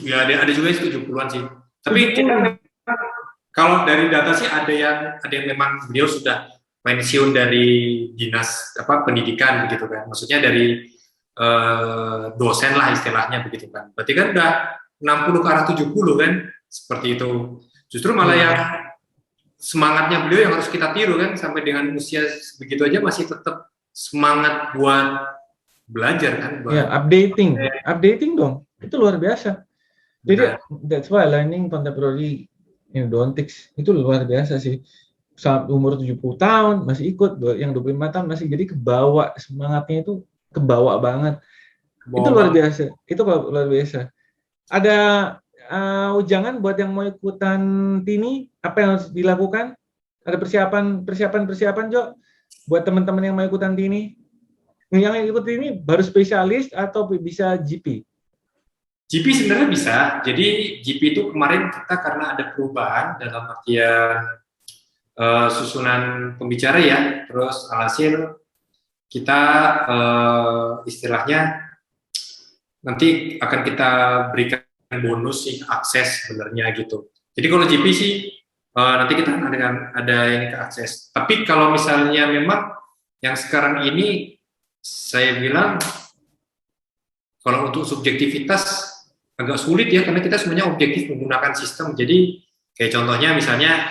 Ya ada juga yang 70-an sih. Tapi 70. Kalau dari data sih ada yang memang beliau sudah pensiun dari dinas pendidikan begitu kan. Maksudnya dari dosen lah istilahnya begitu kan. Berarti kan udah 60 ke arah 70 kan, seperti itu. Justru malah yang semangatnya beliau yang harus kita tiru kan, sampai dengan usia begitu aja masih tetap semangat buat belajar kan. Buat ya, updating dong. Itu luar biasa. Jadi that's why learning contemporary Dontics itu luar biasa sih. Saat umur 70 tahun masih ikut, yang 25 tahun masih, jadi kebawa semangatnya itu, kebawa banget. Itu luar biasa. Itu luar biasa. Ada ujangan buat yang mau ikutan TINI, apa yang harus dilakukan? Ada persiapan Jo buat teman-teman yang mau ikutan TINI? Yang ikut TINI baru spesialis atau bisa GP? GP sebenarnya bisa. Jadi GP itu kemarin kita karena ada perubahan dalam artian susunan pembicara ya, terus alhasil kita istilahnya nanti akan kita berikan bonus sih, akses sebenarnya gitu. Jadi kalau GP sih nanti kita ada yang ke akses. Tapi kalau misalnya memang yang sekarang ini saya bilang kalau untuk subjektivitas agak sulit ya, karena kita semuanya objektif menggunakan sistem. Jadi kayak contohnya misalnya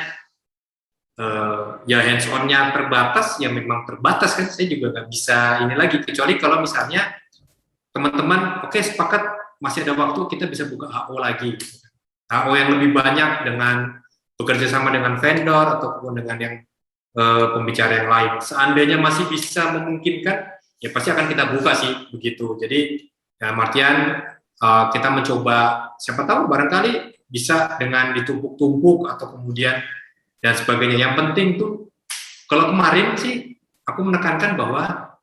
ya hands on-nya terbatas, ya memang terbatas kan. Saya juga nggak bisa ini lagi, kecuali kalau misalnya teman-teman oke, sepakat masih ada waktu, kita bisa buka HO lagi. HO yang lebih banyak dengan bekerja sama dengan vendor ataupun dengan yang pembicara yang lain. Seandainya masih bisa memungkinkan, ya pasti akan kita buka sih begitu. Jadi ya Martian, kita mencoba, siapa tahu barangkali bisa dengan ditumpuk-tumpuk atau kemudian dan sebagainya. Yang penting tuh, kalau kemarin sih aku menekankan bahwa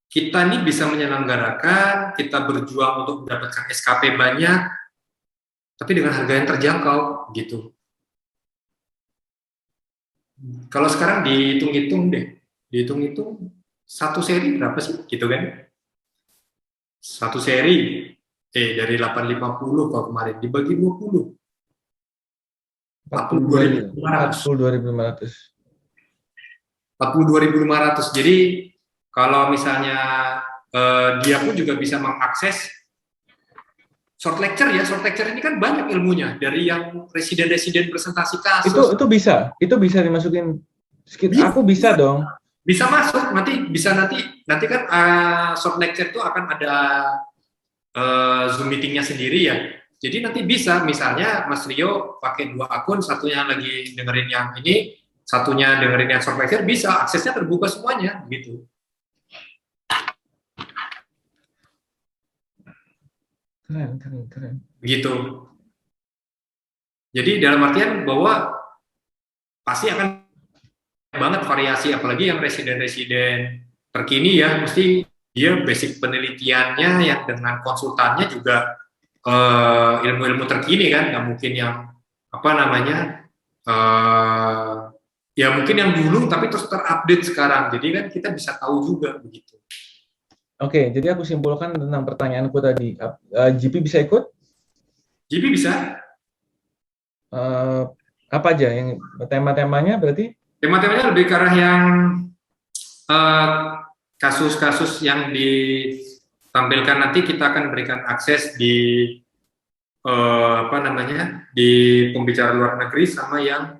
kita ini bisa menyelenggarakan, kita berjuang untuk mendapatkan SKP banyak, tapi dengan harga yang terjangkau gitu. Kalau sekarang dihitung-hitung satu seri berapa sih gitu kan? Satu seri dari 850 kalau kemarin dibagi 20 42.500. Jadi kalau misalnya dia pun juga bisa mengakses short lecture ya. Short lecture ini kan banyak ilmunya, dari yang residen presentasi kasus. Itu bisa dimasukin. Aku bisa dong. Bisa masuk, nanti kan short lecture itu akan ada Zoom meetingnya sendiri ya. Jadi nanti bisa, misalnya Mas Rio pakai 2 akun, satunya lagi dengerin yang ini, satunya dengerin yang short lecture, bisa, aksesnya terbuka semuanya gitu. Keren. Begitu. Jadi dalam artian bahwa pasti akan banget variasi, apalagi yang residen terkini ya, mesti dia basic penelitiannya yang dengan konsultannya juga ilmu-ilmu terkini kan, nggak mungkin yang ya mungkin yang dulu tapi terus terupdate sekarang, jadi kan kita bisa tahu juga begitu. Oke, jadi aku simpulkan tentang pertanyaanku tadi, GP bisa ikut? GP bisa. Apa aja yang tema-temanya berarti? Tema-temanya lebih ke arah yang kasus-kasus yang ditampilkan, nanti kita akan berikan akses di apa namanya di pembicara luar negeri sama yang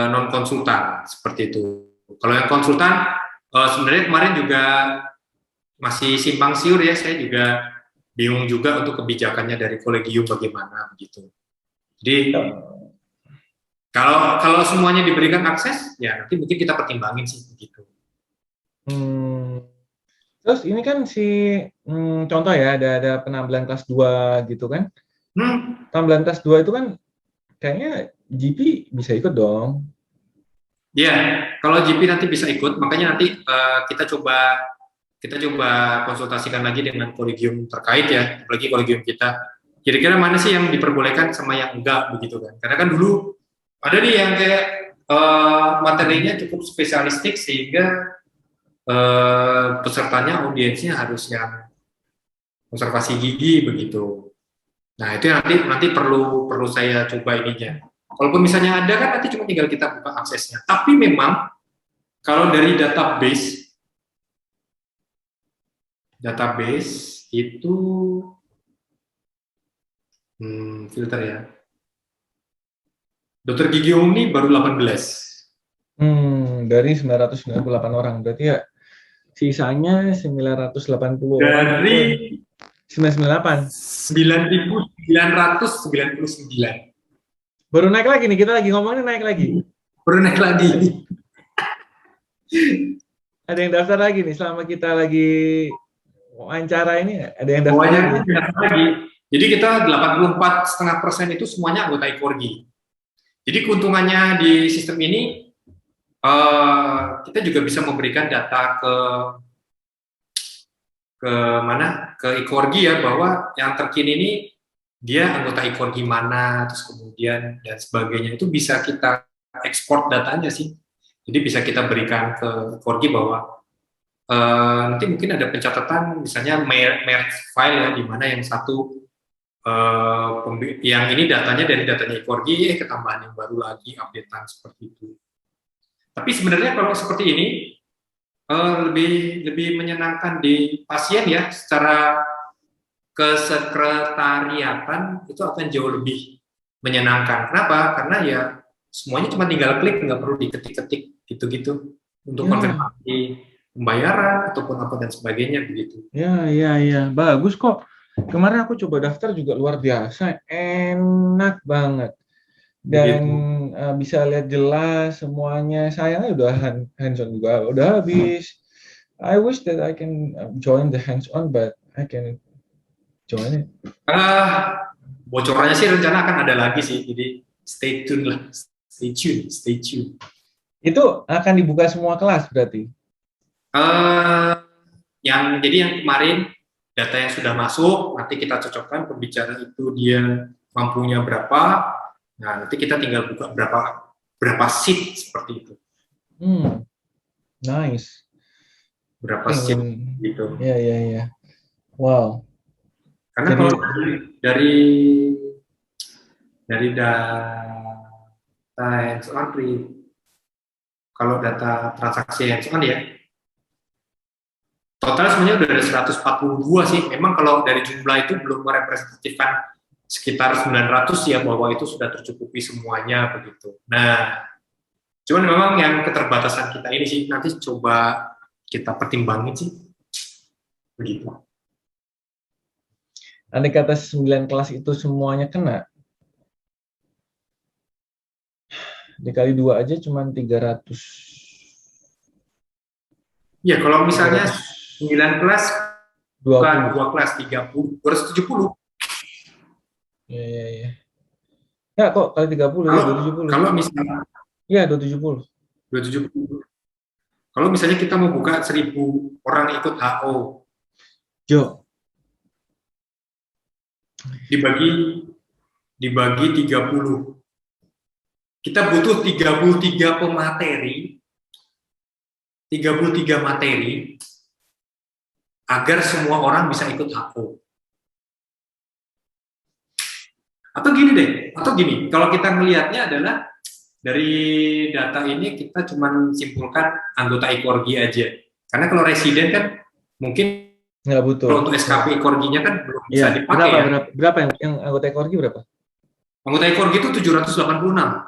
non konsultan seperti itu. Kalau yang konsultan sebenarnya kemarin juga masih simpang siur ya, saya juga bingung juga untuk kebijakannya dari kolegium bagaimana begitu. Jadi kalau semuanya diberikan akses, ya nanti mungkin kita pertimbangin sih begitu. Hmm. Terus ini kan contoh ya, ada penampilan kelas 2 gitu kan. Penampilan kelas 2 itu kan kayaknya GP bisa ikut dong. Ya, kalau GP nanti bisa ikut, makanya nanti kita coba konsultasikan lagi dengan kolegium terkait ya, apalagi kolegium kita. Kira-kira mana sih yang diperbolehkan sama yang enggak begitu kan? Karena kan dulu ada nih yang kayak materinya cukup spesialistik sehingga pesertanya audiensnya harus yang konservasi gigi begitu. Nah itu nanti perlu saya coba ininya. Walaupun misalnya ada kan nanti cuma tinggal kita buka aksesnya. Tapi memang kalau dari database itu filter ya. Dokter gigi umum ini baru 18. Dari 998 orang. Berarti ya sisanya 980 orang. Dari 998. 9.999. Baru naik lagi nih, kita lagi ngomongin naik lagi. Baru naik lagi. Ada yang daftar lagi nih selama kita lagi wawancara ini, ada yang daftar lagi. Jadi kita 84,5% itu semuanya anggota IKORGI. Jadi keuntungannya di sistem ini, kita juga bisa memberikan data ke IKORGI ya, bahwa yang terkini ini dia anggota IKORGI mana, terus kemudian dan sebagainya, itu bisa kita ekspor datanya sih. Jadi bisa kita berikan ke IKORGI bahwa nanti mungkin ada pencatatan misalnya merge file ya, di mana yang satu yang ini datanya dari datanya IKORGI, ketambahan yang baru lagi, updatean seperti itu. Tapi sebenarnya kalau seperti ini lebih menyenangkan di pasien ya, secara kesekretariatan itu akan jauh lebih menyenangkan. Kenapa? Karena ya semuanya cuma tinggal klik, nggak perlu diketik-ketik gitu-gitu untuk konfirmasi pembayaran ataupun apa dan sebagainya begitu. Ya, bagus kok. Kemarin aku coba daftar juga luar biasa, enak banget. Dan bisa lihat jelas semuanya. Sayangnya udah hands-on juga, udah habis. I wish that I can join the hands-on, but I can join it. Bocorannya sih rencana akan ada lagi sih, jadi stay tune lah, stay tune. Itu akan dibuka semua kelas berarti? Jadi yang kemarin data yang sudah masuk, nanti kita cocokkan pembicara itu dia mampunya berapa, nah nanti kita tinggal buka berapa seat seperti itu. Nice. Berapa seat gitu. Ya. Wow. Karena kalau dari data hands-on, kalau data transaksi hands-on ya, total sebenarnya udah ada 142 sih. Memang kalau dari jumlah itu belum merepresentatifkan sekitar 900 ya, bahwa itu sudah tercukupi semuanya begitu. Nah, cuman memang yang keterbatasan kita ini sih, nanti coba kita pertimbangin sih. Begitu. Andai kata 9 kelas itu semuanya kena, dikali 2 aja cuma 300. Ya, kalau misalnya 9 kelas, 2 kelas 30, 270. Ya. Ya kok kali 30 ya 270. Kalau misalnya ya 270. Kalau misalnya kita mau buka 1.000 orang ikut HO. Dibagi 30. Kita butuh 33 pemateri. 33 materi agar semua orang bisa ikut HO. Atau gini, kalau kita melihatnya adalah dari data ini kita cuma simpulkan anggota IKORGI aja. Karena kalau residen kan mungkin Nggak butuh. Kalau untuk SKP Corgi-nya kan belum bisa Iya. dipakai ya. Berapa yang anggota Corgi berapa? Anggota Corgi itu 786.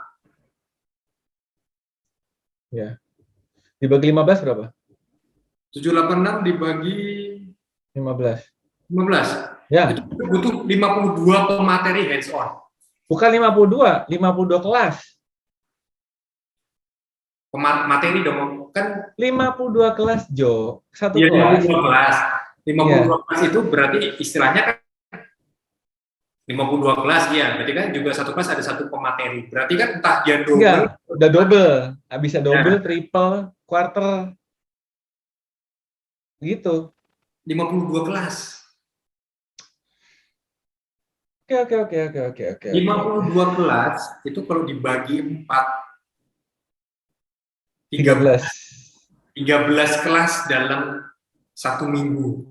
Ya. Dibagi 15 berapa? 786 dibagi 15. 15. Ya. Itu butuh 52 pemateri hands on. Bukan 52 kelas. Materi dong kan 52 kelas, Jo. Satu ya, kelas. 52 kelas. 52 Iya. kelas itu berarti istilahnya kan 52 kelas ya. Berarti kan juga satu kelas ada satu pemateri. Berarti kan entah dia double. Enggak, udah double. Bisa double, Ya. triple, quarter. Gitu. 52 kelas. Oke. 52 kelas itu kalau dibagi 4 13. 13 kelas dalam 1 minggu.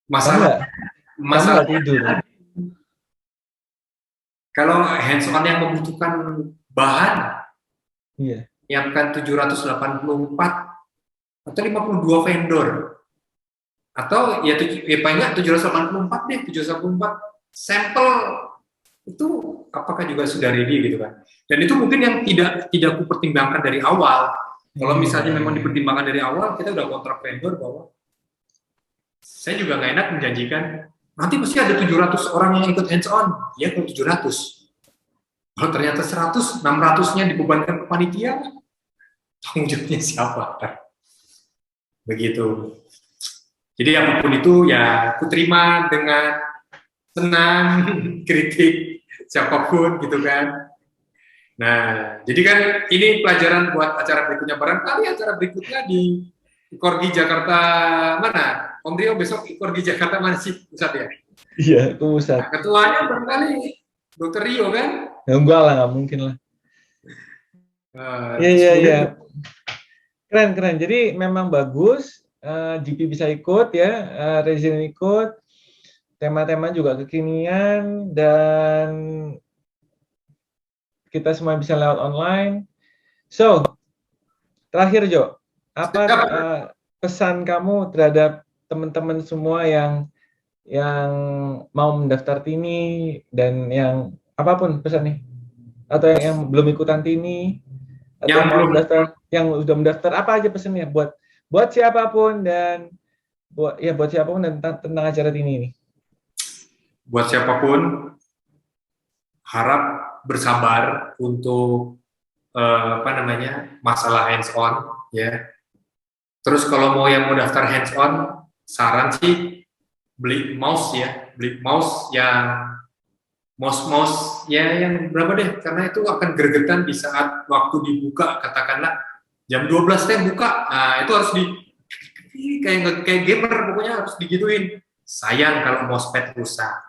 Masalah Kamu nggak tidur. Kalau hands on yang membutuhkan bahan, Iya. nyiapkan 784 atau 52 vendor. Atau ya paling nggak 784 deh, 784 sampel itu apakah juga sudah ready gitu kan. Dan itu mungkin yang tidak aku pertimbangkan dari awal. Kalau misalnya memang dipertimbangkan dari awal, kita udah kontrak vendor bahwa saya juga nggak enak menjanjikan nanti mesti ada 700 orang yang ikut hands on. Ya kalau 700. Kalau ternyata 100, 600-nya dibebankan ke panitia, tanggung jawabnya siapa? Begitu. Jadi apapun itu ya aku terima dengan senang kritik siapapun gitu kan. Nah, jadi kan ini pelajaran buat acara berikutnya. Barangkali acara berikutnya di Korgi Jakarta mana? Om Rio besok Korgi Jakarta mana sih pusat ya? Iya, aku pusat. Nah, ketuanya barangkali Dokter Rio kan? Ya, enggak lah, nggak mungkin lah. Iya. Keren. Jadi memang bagus. GP bisa ikut ya, Resident ikut. Tema-tema juga kekinian dan kita semua bisa lewat online. So, terakhir Jo, apa pesan kamu terhadap teman-teman semua yang mau mendaftar TINI dan yang apapun pesan nih, atau yang belum ikutan TINI atau yang mau mendaftar, yang udah mendaftar, apa aja pesannya buat siapapun dan buat siapapun dan tentang acara TINI ini? Buat siapapun harap bersabar untuk masalah hands on ya. Terus kalau yang mau daftar hands on, saran sih beli mouse yang mouse yang berapa deh, karena itu akan gregetan di saat waktu dibuka, katakanlah jam 12 teh buka, nah itu harus kayak gamer, pokoknya harus digituin. Sayang kalau mousepad rusak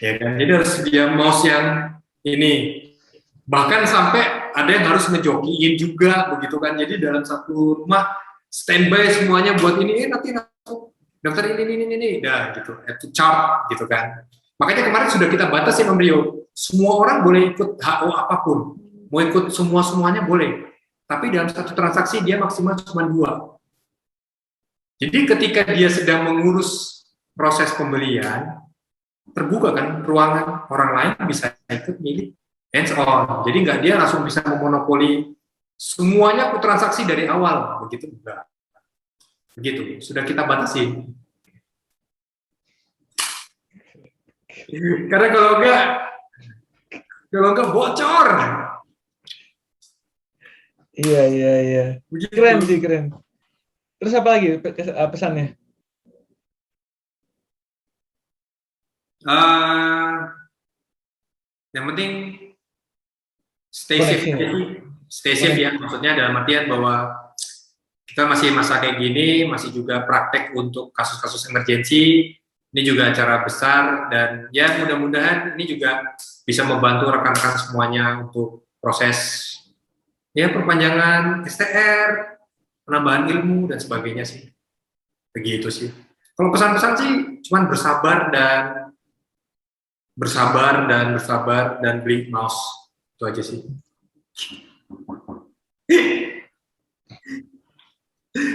ya kan, jadi harus dia mouse yang ini, bahkan sampai ada yang harus ngejokiin juga begitu kan. Jadi dalam satu rumah standby semuanya buat ini, nanti daftar ini dah gitu, itu chart gitu kan. Makanya kemarin sudah kita batasi Om Rio, semua orang boleh ikut HO apapun, mau ikut semuanya boleh, tapi dalam satu transaksi dia maksimal cuma 2. Jadi ketika dia sedang mengurus proses pembelian, terbuka kan ruangan, orang lain bisa ikut milih hands on. Jadi nggak dia langsung bisa memonopoli semuanya aku transaksi dari awal, begitu enggak. Begitu, sudah kita batasi. Karena kalau enggak bocor. Iya. Begitu. Keren sih. Terus apa lagi pesannya? Yang penting stay safe ya. Maksudnya dalam artian bahwa kita masih masa kayak gini, masih juga praktek untuk kasus-kasus emergensi. Ini juga acara besar dan ya mudah-mudahan ini juga bisa membantu rekan-rekan semuanya untuk proses ya perpanjangan STR, penambahan ilmu dan sebagainya sih. Begitu sih. Kalau pesan-pesan sih cuman bersabar dan beli mouse. Itu aja sih.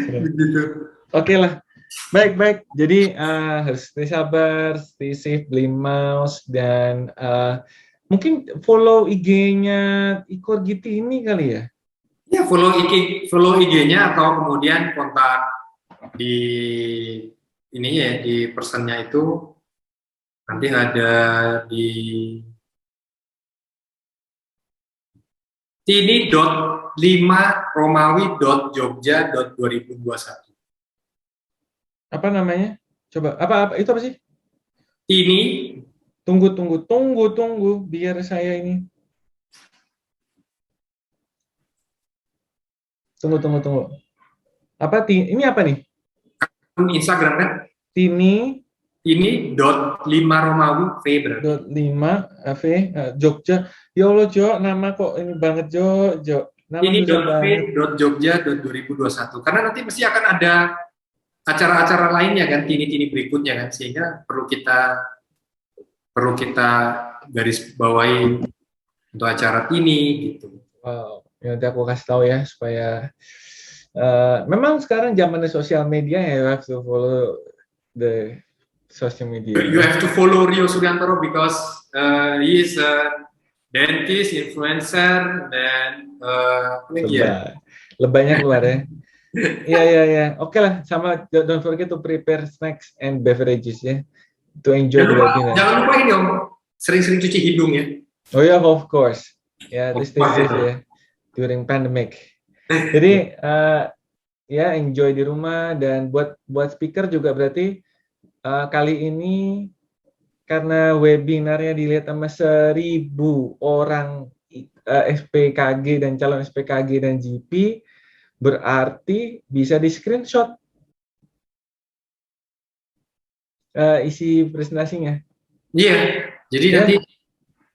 Begitu. Oke lah. Baik. Jadi harus stay sabar, stay safe, beli mouse, dan mungkin follow IG-nya Ikor Giti ini kali ya? Ya, follow IG-nya atau kemudian kontak di ini ya, di personnya itu nanti ada di tini.5romawi.jogja.2021. Apa namanya? Coba, apa itu apa sih? Tini, Tunggu, biar saya ini. Tunggu. Apa ini apa nih? Instagram kan? Tini Ini .5 Romawi Faber. .5 Jogja. Ya Allah, Jo, nama kok ini banget, Jo. Nama Ini susah banget. .v.jogja.2021. Karena nanti mesti akan ada acara-acara lainnya kan, tini-tini berikutnya kan, sehingga perlu kita garis bawahi untuk acara tini gitu. Wow, ya nanti aku kasih tahu ya supaya memang sekarang zamannya sosial media ya, you have to follow the social media. You have to follow Rio Suryantoro because he is a dentist, influencer, dan Lebahnya keluar ya. Iya. Oke lah, sama don't forget to prepare snacks and beverages ya, to enjoy the webinar. Jangan lupa ini Om, sering-sering cuci hidung ya. Oh ya, of course. Ya, stay safe ya during pandemic. Jadi ya enjoy di rumah, dan buat speaker juga berarti kali ini karena webinarnya dilihat sama 1.000 orang SPKG dan calon SPKG dan GP, berarti bisa di screenshot isi presentasinya. Iya, jadi nanti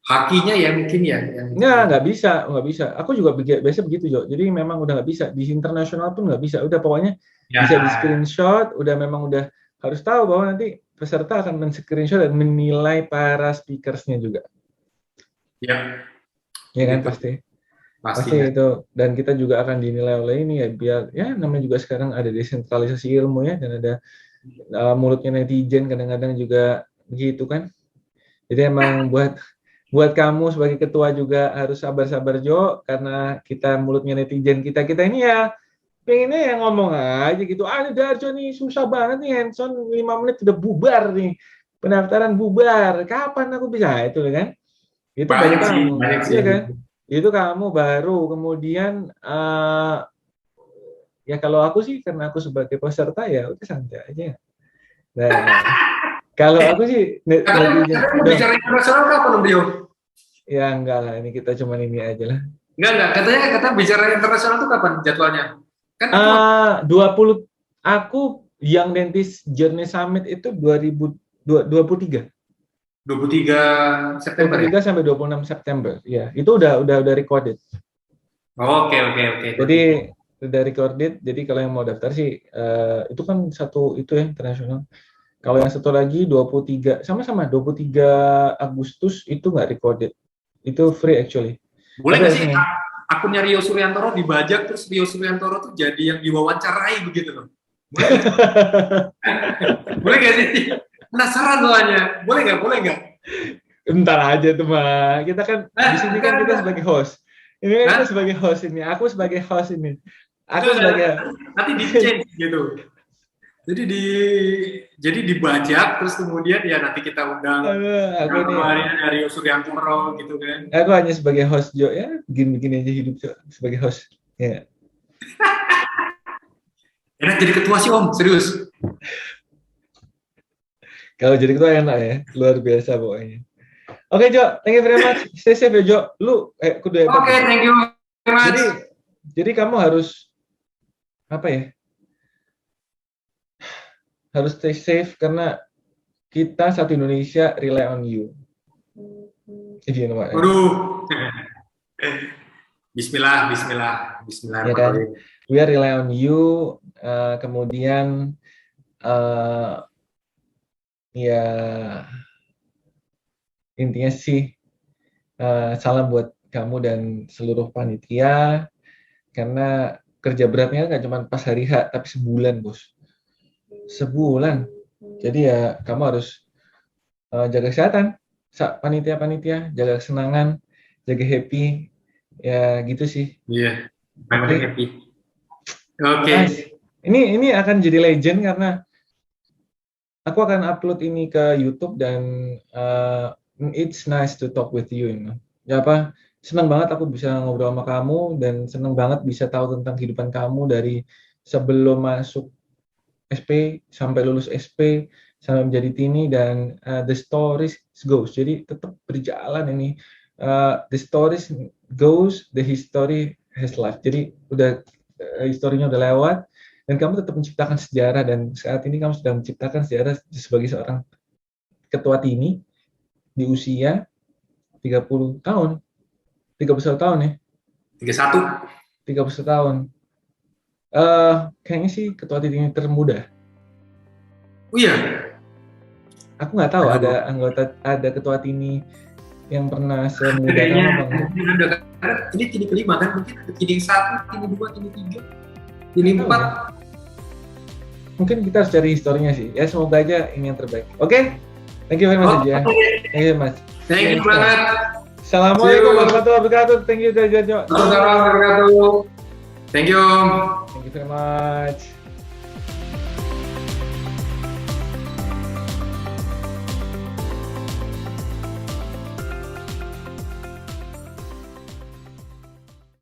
hakinya ya mungkin ya. Nggak bisa. Aku juga biasa begitu, Jo. Jadi memang udah nggak bisa. Di internasional pun nggak bisa. Udah pokoknya bisa di screenshot, udah memang udah harus tahu bahwa nanti peserta akan men-screenshot dan menilai para speakersnya juga. Ya. Ya kan, pasti itu, dan kita juga akan dinilai oleh ini ya, biar ya namanya juga sekarang ada desentralisasi ilmu ya, dan ada mulutnya netizen kadang-kadang juga begitu kan. Jadi emang buat kamu sebagai ketua juga harus sabar-sabar, Jo, karena kita mulutnya netizen, kita ini ya pengennya ya ngomong aja gitu, ini Darjo nih susah banget nih, handson 5 menit udah bubar nih, pendaftaran bubar, kapan aku bisa, itu kan itu baru kamu, iya kan, itu kamu baru kemudian ya kalau aku sih karena aku sebagai peserta ya udah santai aja. Nah, kalau aku sih bicara internasional kapan, Bro? Ya enggak lah, ini kita cuma ini aja lah. Enggak, kata bicara internasional itu kapan jadwalnya? Kan 20, aku yang Dentist Journey Summit itu 2023. 23 September 23 sampai 26 September. Ya, itu udah recorded. Oke. Jadi udah recorded. Jadi kalau yang mau daftar sih itu kan satu itu ya internasional. Kalau yang satu lagi 23 sama-sama 23 Agustus itu nggak recorded. Itu free actually. Boleh nggak sih akunnya Rio Suryantoro dibajak terus Rio Suryantoro tuh jadi yang diwawancarai begitu loh? Boleh nggak sih? Penasaran soalnya. Boleh nggak? Entar aja tuh mah. Kita kan di sini kan kita sebagai host. Ini kan kita sebagai host ini. Aku sebagai host ini. Aku sebagai nanti di change gitu. Jadi dibajak terus kemudian ya nanti kita undang Rio Suryantoro gitu kan. Aku hanya sebagai host, Jo, ya begini aja hidup, Jo, sebagai host. Ya. Enak jadi ketua sih Om, serius. Kalau jadi ketua enak ya, luar biasa pokoknya. Oke, Jo, thank you very much. Stay safe ya, Jo. Lu kudu hebat. Oke, thank you very much. Jadi kamu harus apa ya? Harus stay safe karena kita satu Indonesia rely on you. If you know what I mean. Waduh. Bismillah. Ya kan? We are rely on you. Kemudian ya intinya sih salam buat kamu dan seluruh panitia, karena kerja beratnya nggak cuma pas hari H, tapi sebulan, Bos. Sebulan. Jadi ya kamu harus jaga kesehatan, panitia-panitia, jaga kesenangan, jaga happy, ya gitu sih. Iya, Oke. happy. Oke. Nice. Ini akan jadi legend karena aku akan upload ini ke YouTube dan it's nice to talk with you, Ya apa? Senang banget aku bisa ngobrol sama kamu dan senang banget bisa tahu tentang kehidupan kamu dari sebelum masuk SP sampai lulus SP sampai menjadi Tini dan the stories goes. Jadi tetap berjalan ini. The stories goes, the history has life. Jadi udah historinya udah lewat dan kamu tetap menciptakan sejarah dan saat ini kamu sedang menciptakan sejarah sebagai seorang ketua Tini di usia 30 tahun. 31 tahun ya? 31. 31 tahun. Kayaknya sih ketua Tini termuda. Oh iya. Aku nggak tahu ada ketua Tini yang pernah semuda kamu apa enggak? Ini Tini kelima kan, mungkin ada Tini 1, Tini 2, Tini 3, Tini 4. Mungkin kita harus cari historinya sih. Ya semoga aja ini yang terbaik. Oke? Thank you very much aja. Thank you very much. Thank you banget. Assalamualaikum warahmatullahi wabarakatuh. Thank you, Jojo. Assalamualaikum warahmatullahi wabarakatuh. Thank you. Thank you very much.